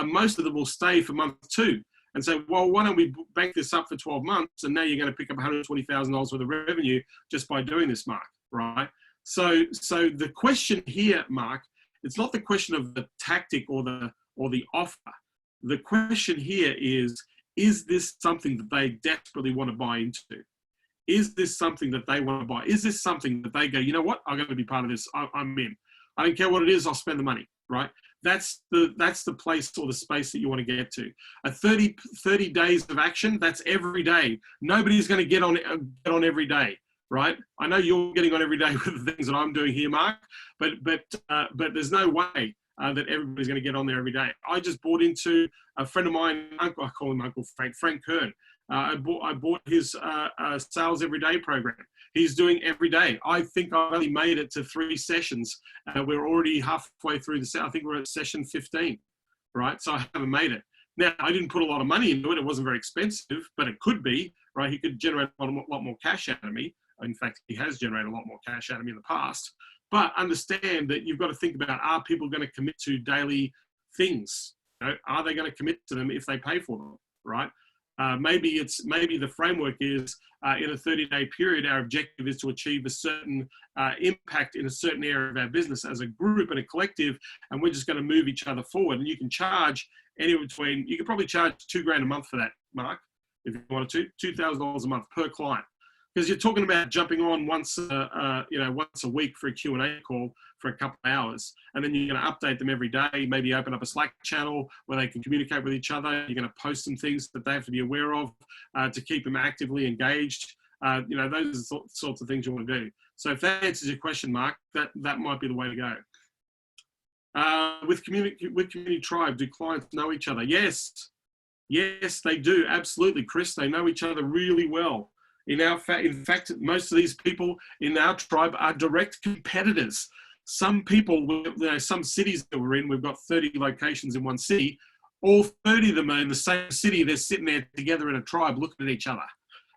most of them will stay for month 2 and say, well, why don't we bank this up for 12 months? And now you're going to pick up $120,000 worth of revenue just by doing this, Mark, right? So the question here, Mark, it's not the question of the tactic or the offer. The question here is this something that they desperately want to buy into? Is this something that they want to buy? Is this something that they go, you know what, I'm going to be part of this. I'm in. I don't care what it is. I'll spend the money, right? That's the place or the space that you want to get to. A 30 days of action, that's every day. Nobody's going to get on every day. right? I know you're getting on every day with the things that I'm doing here, Mark, but there's no way that everybody's going to get on there every day. I just bought into a friend of mine, uncle, I call him Uncle Frank Kern. I bought his sales every day program. He's doing every day. I think I only made it to 3 sessions. We're already halfway through the I think we're at session 15, right? So I haven't made it. Now, I didn't put a lot of money into it. It wasn't very expensive, but it could be, right? He could generate a lot more cash out of me. In fact, he has generated a lot more cash out of me in the past. But understand that you've got to think about, are people going to commit to daily things? You know, are they going to commit to them if they pay for them, right? Maybe the framework is in a 30-day period, our objective is to achieve a certain impact in a certain area of our business as a group and a collective, and we're just going to move each other forward. And you can charge anywhere between, you could probably charge $2,000 a month for that, Mark, if you wanted to, $2,000 a month per client. Because you're talking about jumping on once a week for a Q&A call for a couple of hours, and then you're going to update them every day. Maybe open up a Slack channel where they can communicate with each other. You're going to post some things that they have to be aware of to keep them actively engaged. Those are the sorts of things you want to do. So if that answers your question, Mark, that might be the way to go. With community tribe, do clients know each other? Yes, they do. Absolutely, Chris. They know each other really well. In fact, most of these people in our tribe are direct competitors. Some people, some cities that we're in, we've got 30 locations in one city. All 30 of them are in the same city. They're sitting there together in a tribe looking at each other.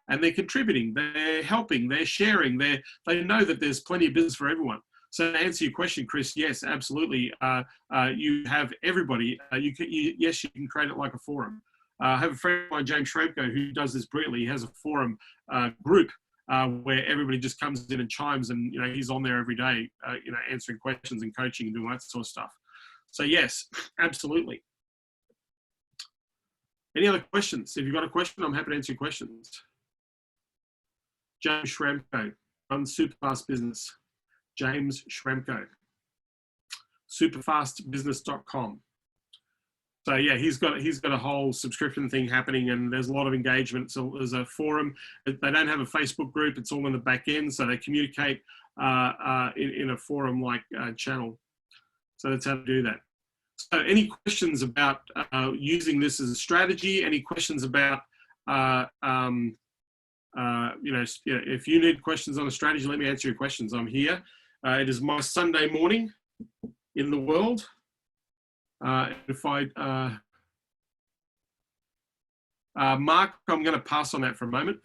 And they're contributing, they're helping, they're sharing. They know that there's plenty of business for everyone. So to answer your question, Chris, yes, absolutely. You have everybody. Yes, you can create it like a forum. I have a friend of mine, James Shremko, who does this brilliantly. He has a forum group where everybody just comes in and chimes, and he's on there every day, answering questions and coaching and doing that sort of stuff. So yes, absolutely. Any other questions? If you've got a question, I'm happy to answer your questions. James Shremko, runs Superfast Business. James Shremko, superfastbusiness.com. So yeah, he's got a whole subscription thing happening, and there's a lot of engagement. So there's a forum. They don't have a Facebook group. It's all in the back end. So they communicate in a forum like channel. So that's how to do that. So any questions about using this as a strategy? Any questions about, if you need questions on a strategy, let me answer your questions. I'm here. It is my Sunday morning in the world. If Mark, I'm going to pass on that for a moment.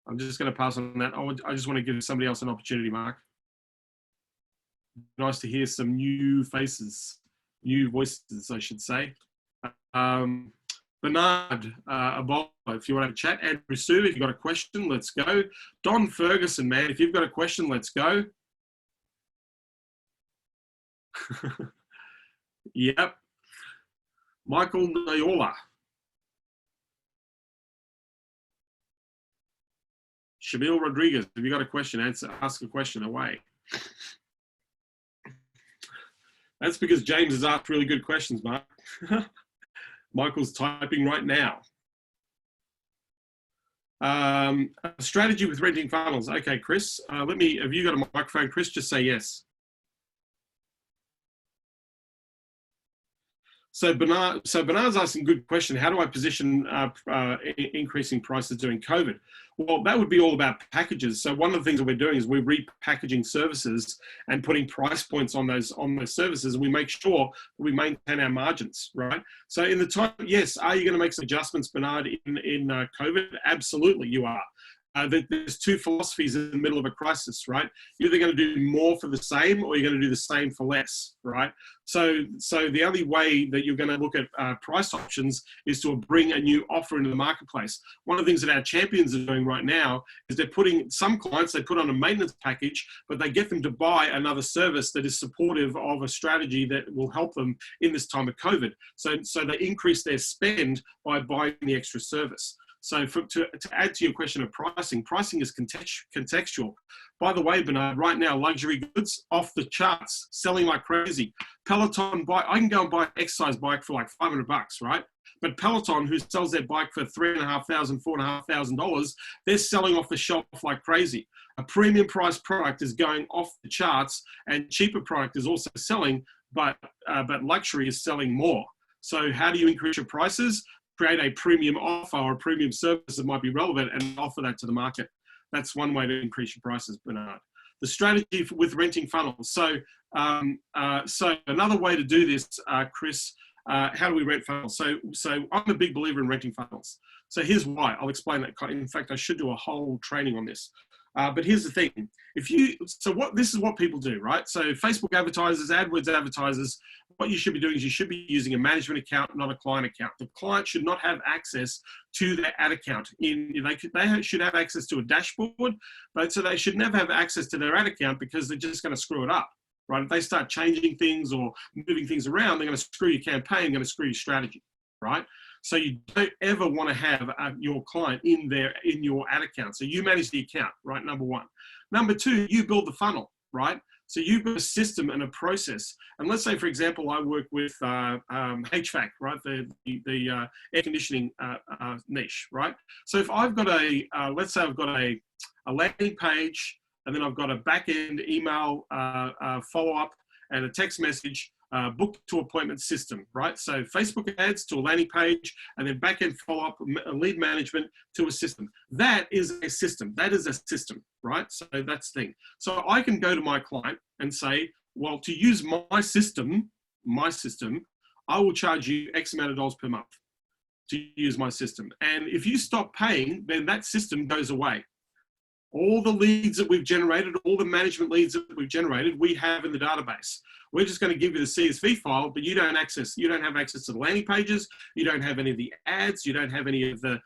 I'm just going to pass on that. I just want to give somebody else an opportunity, Mark. Nice to hear some new faces, new voices, I should say. Bernard, Abola, if you want to have a chat. Andrew Sue, if you've got a question, let's go. Don Ferguson, man, if you've got a question, let's go. Yep. Michael Nayola. Shamil Rodriguez, if you got a question, ask a question away. That's because James has asked really good questions, Mark. Michael's typing right now. A strategy with renting funnels. Okay, Chris, have you got a microphone? Chris, just say yes. So Bernard's asking a good question. How do I position increasing prices during COVID? Well, that would be all about packages. So one of the things that we're doing is we're repackaging services and putting price points on those services, and we make sure that we maintain our margins, right? So in the time, yes, are you going to make some adjustments, Bernard, in COVID? Absolutely, you are. There's two philosophies in the middle of a crisis, right? You're either going to do more for the same, or you're going to do the same for less, right? So the only way that you're going to look at price options is to bring a new offer into the marketplace. One of the things that our champions are doing right now is they're putting some clients, they put on a maintenance package, but they get them to buy another service that is supportive of a strategy that will help them in this time of COVID. So they increase their spend by buying the extra service. So to add to your question of pricing is contextual. By the way, Bernard, right now, luxury goods off the charts, selling like crazy. Peloton bike, I can go and buy an exercise bike for like $500, right? But Peloton, who sells their bike for $3,500, $4,500, they're selling off the shelf like crazy. A premium price product is going off the charts, and cheaper product is also selling, but luxury is selling more. So how do you increase your prices? Create a premium offer or a premium service that might be relevant and offer that to the market. That's one way to increase your prices, Bernard. The strategy with renting funnels. So another way to do this, Chris, how do we rent funnels? So I'm a big believer in renting funnels. So here's why. I'll explain that. In fact, I should do a whole training on this. But here's the thing. This is what people do, right? So Facebook advertisers, Adwords advertisers, what you should be doing is you should be using a management account, not a client account. The client should not have access to their ad account. They should have access to a dashboard, but so they should never have access to their ad account because they're just going to screw it up, right? If they start changing things or moving things around, they're going to screw your campaign, going to screw your strategy, right? So you don't ever want to have your client in your ad account. So you manage the account, right? Number one. Number two, you build the funnel, right? So you've got a system and a process. And let's say, for example, I work with HVAC, right? The air conditioning niche, right? So if I've got let's say I've got a landing page, and then I've got a back-end email follow-up and a text message book to appointment system, right? So Facebook ads to a landing page, and then back-end follow-up, lead management to a system. That is a system. That is a system, right? So that's the thing. So I can go to my client and say, well, to use my system, I will charge you X amount of dollars per month to use my system. And if you stop paying, then that system goes away. All the leads that we've generated, all the management leads that we've generated, we have in the database. We're just going to give you the CSV file, but you don't have access to the landing pages. You don't have any of the ads. You don't have any of the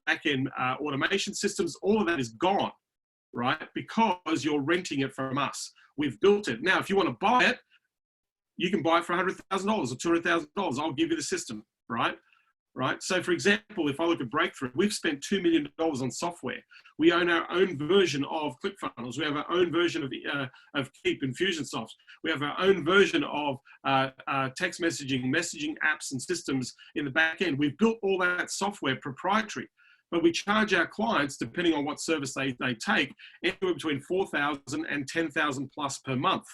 back-end automation systems. All of that is gone, right? Because you're renting it from us. We've built it. Now, if you want to buy it, you can buy it for $100,000 or $200,000. I'll give you the system, right? Right. So, for example, if I look at Breakthrough, we've spent $2 million on software. We own our own version of ClickFunnels. We have our own version of Keep Infusionsoft. We have our own version of text messaging apps and systems in the back end. We've built all that software proprietary, but we charge our clients, depending on what service they take, anywhere between $4,000 and $10,000 plus per month.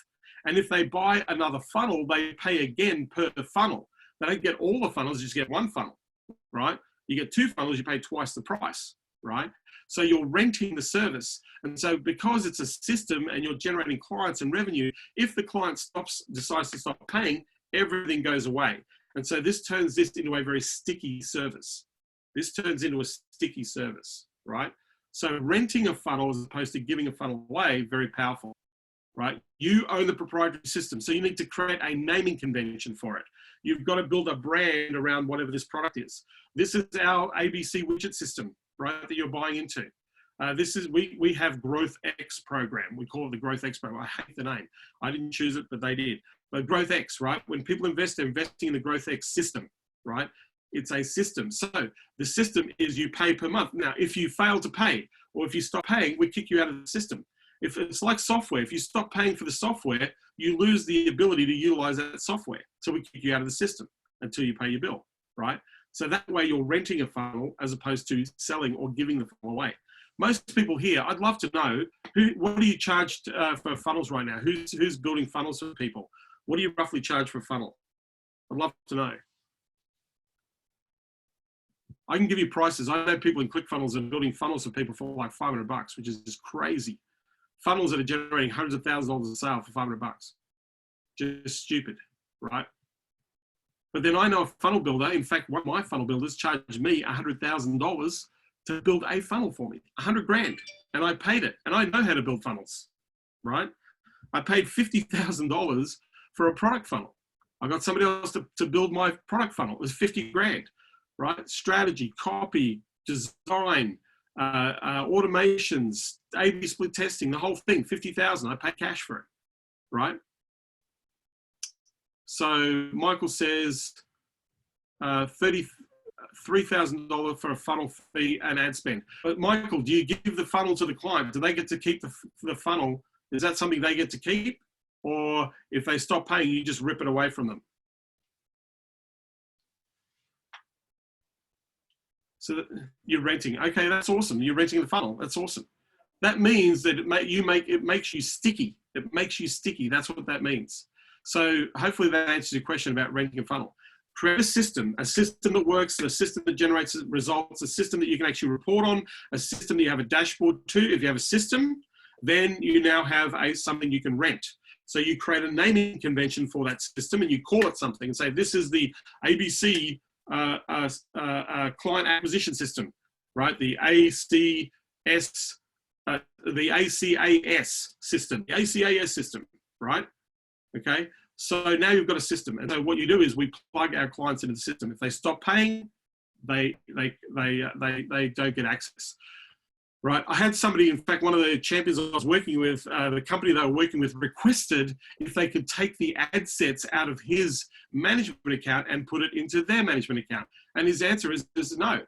And if they buy another funnel, they pay again per funnel. They don't get all the funnels, you just get one funnel. Right? You get two funnels, you pay twice the price, right? So you're renting the service. And so because it's a system and you're generating clients and revenue, if the client decides to stop paying, everything goes away. And so this turns this into a very sticky service. This turns into a sticky service, right? So renting a funnel as opposed to giving a funnel away, very powerful, right? You own the proprietary system. So you need to create a naming convention for it. You've got to build a brand around whatever this product is. This is our ABC widget system, right, that you're buying into. We have Growth X program. We call it the Growth X program. I hate the name. I didn't choose it, but they did. But Growth X, right? When people invest, they're investing in the Growth X system, right? It's a system. So the system is you pay per month. Now, if you fail to pay or if you stop paying, we kick you out of the system. If it's like software, if you stop paying for the software, you lose the ability to utilize that software. So we kick you out of the system until you pay your bill, right? So that way you're renting a funnel as opposed to selling or giving the funnel away. Most people here, I'd love to know, what do you charge for funnels right now? Who's building funnels for people? What do you roughly charge for a funnel? I'd love to know. I can give you prices. I know people in ClickFunnels are building funnels for people for like $500, which is just crazy. Funnels that are generating hundreds of thousands of dollars a sale for $500. Just stupid, right? But then I know a funnel builder. In fact, one of my funnel builders charged me $100,000 to build a funnel for me, $100,000. And I paid it. And I know how to build funnels, right? I paid $50,000 for a product funnel. I got somebody else to build my product funnel. It was $50,000, right? Strategy, copy, design, automations, A/B split testing, the whole thing, $50,000. I paid cash for it, right? So Michael says $33,000 for a funnel fee and ad spend. But Michael, do you give the funnel to the client? Do they get to keep the funnel? Is that something they get to keep? Or if they stop paying, you just rip it away from them? So that you're renting. Okay, that's awesome. You're renting the funnel. That's awesome. That means that it makes you sticky. It makes you sticky. That's what that means. So hopefully that answers your question about renting a funnel. Create a system that works, a system that generates results, a system that you can actually report on, a system that you have a dashboard to. If you have a system, then you now have something you can rent. So you create a naming convention for that system and you call it something and say, this is the ABC client acquisition system, right? The ACAS system, the ACAS system, right? Okay. So now you've got a system. And so what you do is we plug our clients into the system. If they stop paying, they don't get access. Right. I had somebody, in fact, one of the champions I was working with, the company they were working with requested if they could take the ad sets out of his management account and put it into their management account. And his answer is no.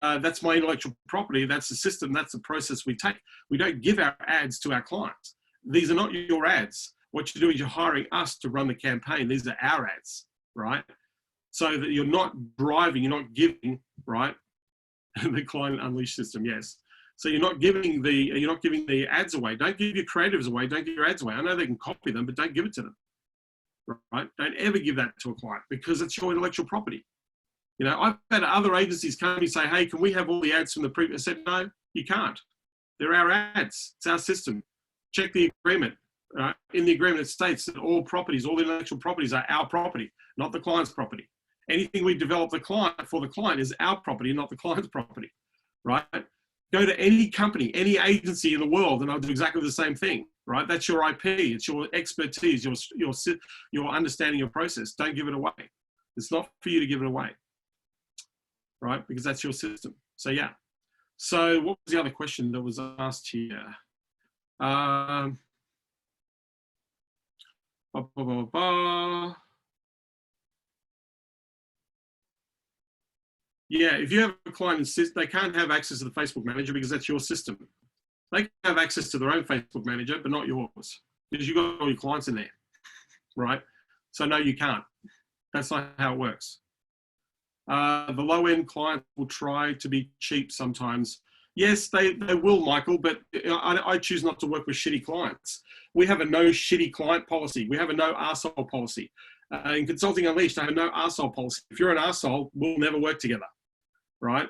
That's my intellectual property. That's the system. That's the process we take. We don't give our ads to our clients. These are not your ads. What you're doing is you're hiring us to run the campaign. These are our ads, right? So that you're not driving, you're not giving, right? The client unleashed system, yes. So you're not giving the ads away. Don't give your creatives away. Don't give your ads away. I know they can copy them, but don't give it to them, right? Don't ever give that to a client because it's your intellectual property. You know, I've had other agencies come to me and say, hey, can we have all the ads from the previous? I said, no, you can't. They're our ads. It's our system. Check the agreement. In the agreement, it states that all properties, all the intellectual properties are our property, not the client's property. Anything we develop for the client is our property, not the client's property, right? Go to any company, any agency in the world, and I'll do exactly the same thing, right? That's your IP. It's your expertise, your understanding your process. Don't give it away. It's not for you to give it away, right? Because that's your system. So yeah. So what was the other question that was asked here? Yeah, if you have a client insist they can't have access to the Facebook manager because that's your system. They can have access to their own Facebook manager, but not yours because you've got all your clients in there, right? So no, you can't. That's not how it works. The low-end client will try to be cheap sometimes. Yes, they will, Michael, but I choose not to work with shitty clients. We have a no shitty client policy. We have a no arsehole policy. In Consulting Unleashed, I have a no arsehole policy. If you're an arsehole, we'll never work together, right?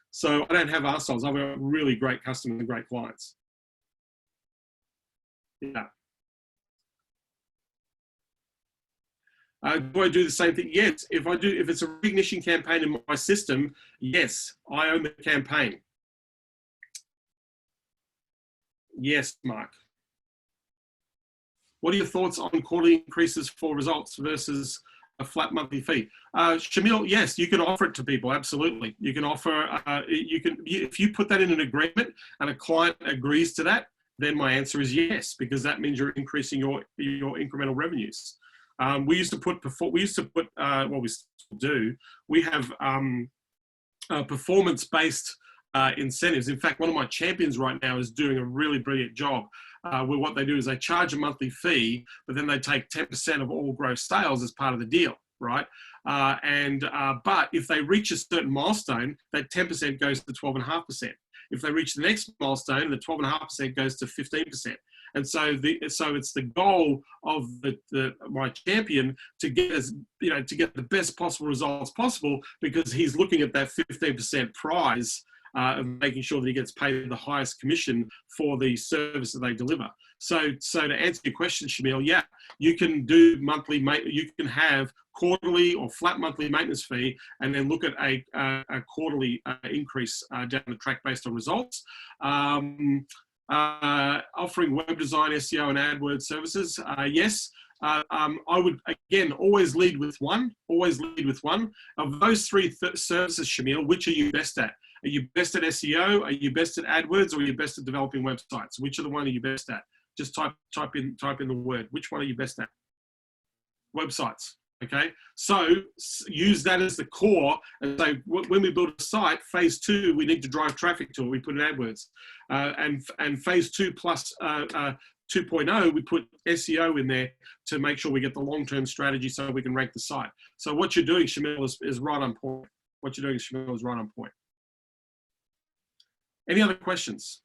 So I don't have arseholes. I've got really great customers and great clients. Yeah. Do I do the same thing? Yes. If it's a recognition campaign in my system, yes, I own the campaign. Yes, Mark. What are your thoughts on quarterly increases for results versus a flat monthly fee? Shamil, yes, you can offer it to people. Absolutely. You can offer, if you put that in an agreement and a client agrees to that, then my answer is yes, because that means you're increasing your incremental revenues. We used to put, well, we still do, we have performance-based incentives. In fact, one of my champions right now is doing a really brilliant job where what they do is they charge a monthly fee, but then they take 10% of all gross sales as part of the deal, right? But if they reach a certain milestone, that 10% goes to 12.5%. If they reach the next milestone, the 12.5% goes to 15%. And so it's the goal of my champion to get the best possible results possible, because he's looking at that 15% prize of making sure that he gets paid the highest commission for the service that they deliver. So to answer your question, Shamil, yeah, you can do monthly, you can have quarterly or flat monthly maintenance fee, and then look at a quarterly increase down the track based on results. Offering web design, SEO, and AdWords services, yes. I would, again, always lead with one. Of those three services, Shamil, which are you best at? Are you best at SEO? Are you best at AdWords? Or are you best at developing websites? Which of the one are you best at? Just type in the word. Which one are you best at? Websites. Okay, so use that as the core, and so when we build a site, phase 2, we need to drive traffic to it. We put in AdWords, and phase 2 plus 2.0, we put SEO in there to make sure we get the long-term strategy so we can rank the site. So what you're doing, Shamil, is right on point. What you're doing, Shamil, is right on point. Any other questions?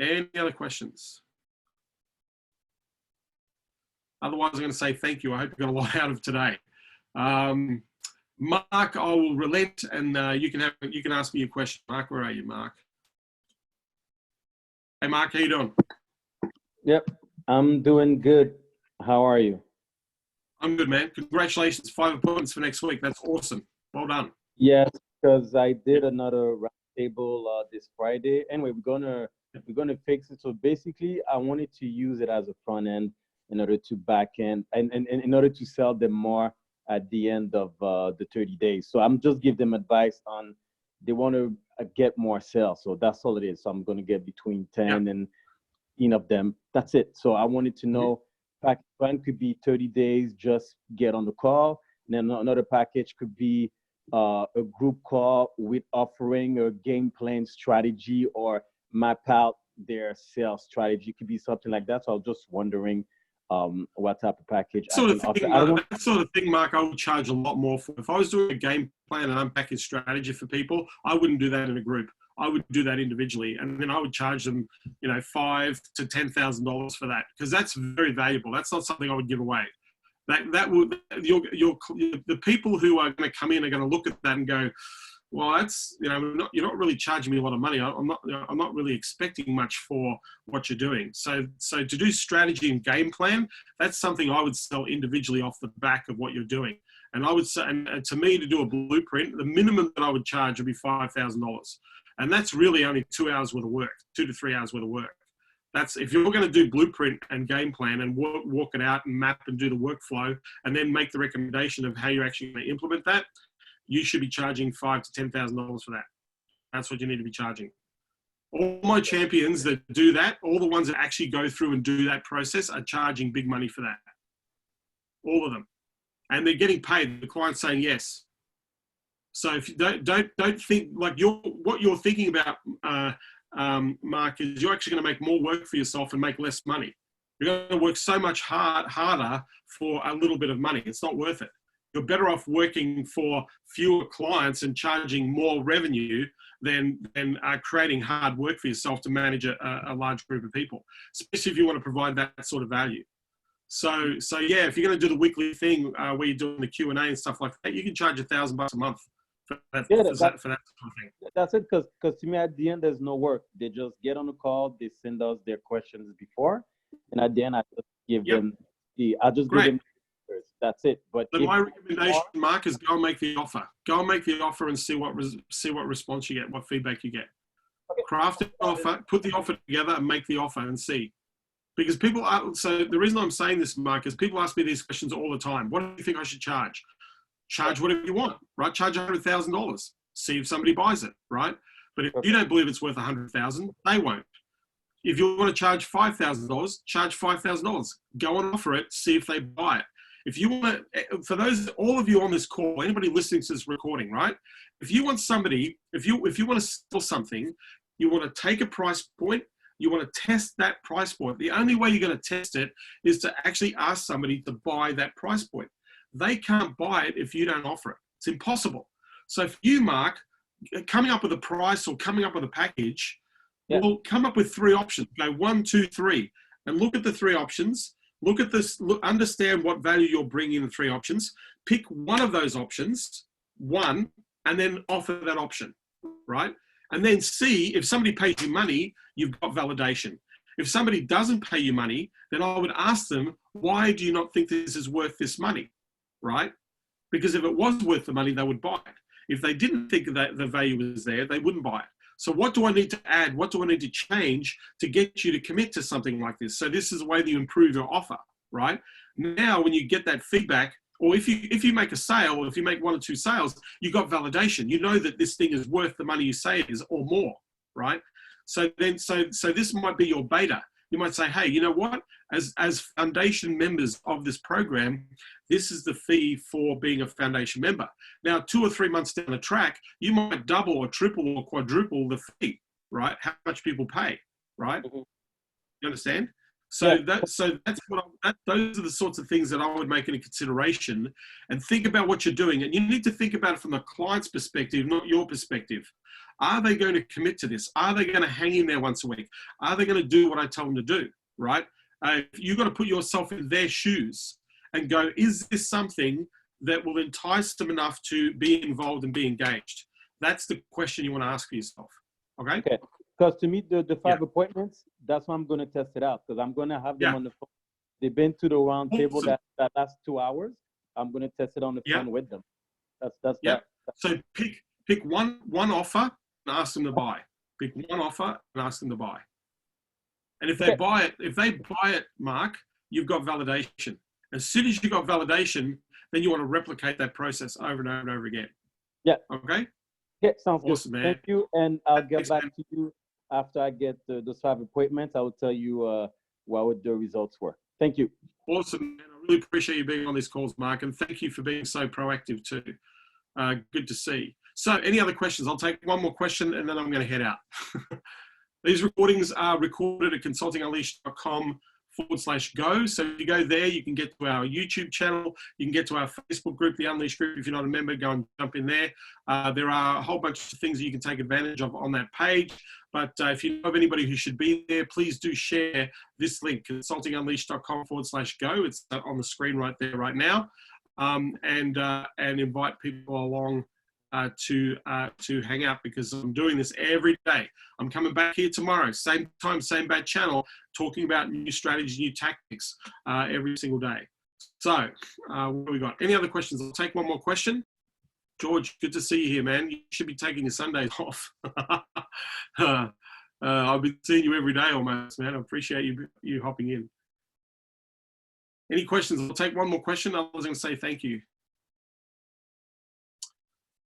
Any other questions? Otherwise, I'm going to say thank you. I hope you got a lot out of today. Mark, I will relent, and you can ask me a question. Mark, where are you, Mark? Hey, Mark, how you doing? Yep, I'm doing good. How are you? I'm good, man. Congratulations, 5 appointments for next week. That's awesome. Well done. Yes, because I did another roundtable this Friday. Anyway, we're gonna fix it. So basically, I wanted to use it as a front end in order to back end and in order to sell them more at the end of the 30 days. So I'm just give them advice on they want to get more sales. So that's all it is. So I'm going to get between 10 and 15 of them. That's it. So I wanted to know package one could be 30 days, just get on the call. And then another package could be a group call with offering a game plan strategy or map out their sales strategy. It could be something like that. So I was just wondering what type of package I can offer. That sort of thing, Mark, I would charge a lot more for. If I was doing a game plan and unpackaged strategy for people, I wouldn't do that in a group. I would do that individually, and then I would charge them, $5,000 to $10,000 for that, because that's very valuable. That's not something I would give away. That would the people who are going to come in are going to look at that and go, well, that's you're not really charging me a lot of money. I'm not really expecting much for what you're doing. So to do strategy and game plan, that's something I would sell individually off the back of what you're doing. And I would say, and to me, to do a blueprint, the minimum that I would charge would be $5,000, and that's really only 2 hours worth of work, 2 to 3 hours worth of work. That's if you're going to do blueprint and game plan and walk it out and map and do the workflow, and then make the recommendation of how you're actually going to implement that. You should be charging $5,000 to $10,000 for that. That's what you need to be charging. All my champions that do that, all the ones that actually go through and do that process, are charging big money for that. All of them, and they're getting paid. The client's saying yes. So if you don't think like what you're thinking about, Mark, is you're actually going to make more work for yourself and make less money. You're going to work so much harder for a little bit of money. It's not worth it. You're better off working for fewer clients and charging more revenue than creating hard work for yourself to manage a large group of people, especially if you want to provide that sort of value. So yeah, if you're going to do the weekly thing where you're doing the Q&A and stuff like that, you can charge $1,000 a month for that sort of thing. That's it, because to me, at the end, there's no work. They just get on the call, they send us their questions before, and at the end, I just give them give them. That's it. But my recommendation, Mark, is go and make the offer. Go and make the offer and see what response you get, what feedback you get. Okay. Craft an offer, put the offer together, and make the offer and see. Because people are, so the reason I'm saying this, Mark, is people ask me these questions all the time. What do you think I should charge? Charge whatever you want, right? Charge $100,000. See if somebody buys it, right? But if you don't believe it's worth $100,000, they won't. If you want to charge $5,000, charge $5,000. Go and offer it, see if they buy it. If you want to, for those, all of you on this call, anybody listening to this recording, right? If you want somebody, if you want to sell something, you want to take a price point, you want to test that price point. The only way you're going to test it is to actually ask somebody to buy that price point. They can't buy it if you don't offer it. It's impossible. So if you, Mark, coming up with a price or coming up with a package, we'll come up with 3 options. Go 1, 2, 3, and look at the 3 options. Look at this, understand what value you're bringing in the 3 options. Pick one of those options, and then offer that option, right? And then see if somebody pays you money, you've got validation. If somebody doesn't pay you money, then I would ask them, why do you not think this is worth this money, right? Because if it was worth the money, they would buy it. If they didn't think that the value was there, they wouldn't buy it. So what do I need to add? What do I need to change to get you to commit to something like this? So this is the way that you improve your offer, right? Now, when you get that feedback, or if you make a sale, or if you make 1 or 2 sales, you got validation. You know that this thing is worth the money you say it is or more, right? So this might be your beta. You might say, hey, you know what? As foundation members of this program, this is the fee for being a foundation member. Now, 2 or 3 months down the track, you might double or triple or quadruple the fee, right? How much people pay, right? You understand? So that's those are the sorts of things that I would make into consideration, and think about what you're doing. And you need to think about it from the client's perspective, not your perspective. Are they going to commit to this? Are they going to hang in there once a week? Are they going to do what I tell them to do? Right? You've got to put yourself in their shoes and go, is this something that will entice them enough to be involved and be engaged? That's the question you want to ask for yourself. Okay? Okay. Because to me, the 5 appointments, that's why I'm going to test it out, because I'm going to have them on the phone. They've been to the round table that last 2 hours. I'm going to test it on the phone with them. That's that. So pick one offer and ask them to buy. Pick one offer and ask them to buy. And if they buy it, Mark, you've got validation. As soon as you've got validation, then you want to replicate that process over and over and over again. Yeah. Okay? Yeah, sounds awesome, good. man. Thank you. And I'll get back to you after I get those 5 appointments. I will tell you what the results were. Thank you. Awesome, man. I really appreciate you being on these calls, Mark. And thank you for being so proactive too. Good to see. So any other questions? I'll take one more question and then I'm going to head out. These recordings are recorded at consultingunleashed.com/go. So if you go there, you can get to our YouTube channel. You can get to our Facebook group, the Unleashed group. If you're not a member, go and jump in there. There are a whole bunch of things that you can take advantage of on that page. But if you know of anybody who should be there, please do share this link, consultingunleashed.com/go. It's on the screen right there right now. And invite people along to hang out, because I'm doing this every day. I'm coming back here tomorrow, same time, same bad channel, talking about new strategies, new tactics every single day. So what do we got? Any other questions? I'll take one more question. George, good to see you here, man. You should be taking your Sundays off. I've been seeing you every day almost, man. I appreciate you hopping in. Any questions? I'll take one more question. I was going to say thank you.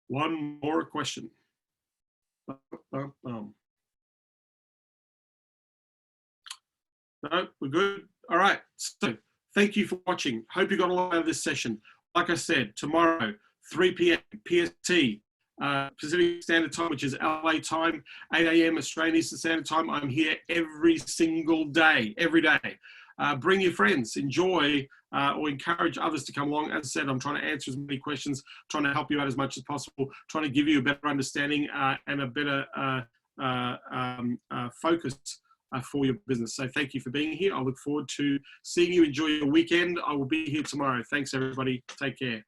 One more question. No, we're good. All right. So thank you for watching. Hope you got a lot out of this session. Like I said, tomorrow, 3 p.m. PST, Pacific Standard Time, which is LA time, 8 a.m. Australian Eastern Standard Time. I'm here every single day, every day. Bring your friends, enjoy, or encourage others to come along. As I said, I'm trying to answer as many questions, trying to help you out as much as possible, trying to give you a better understanding and a better focus for your business. So thank you for being here. I look forward to seeing you. Enjoy your weekend. I will be here tomorrow. Thanks, everybody. Take care.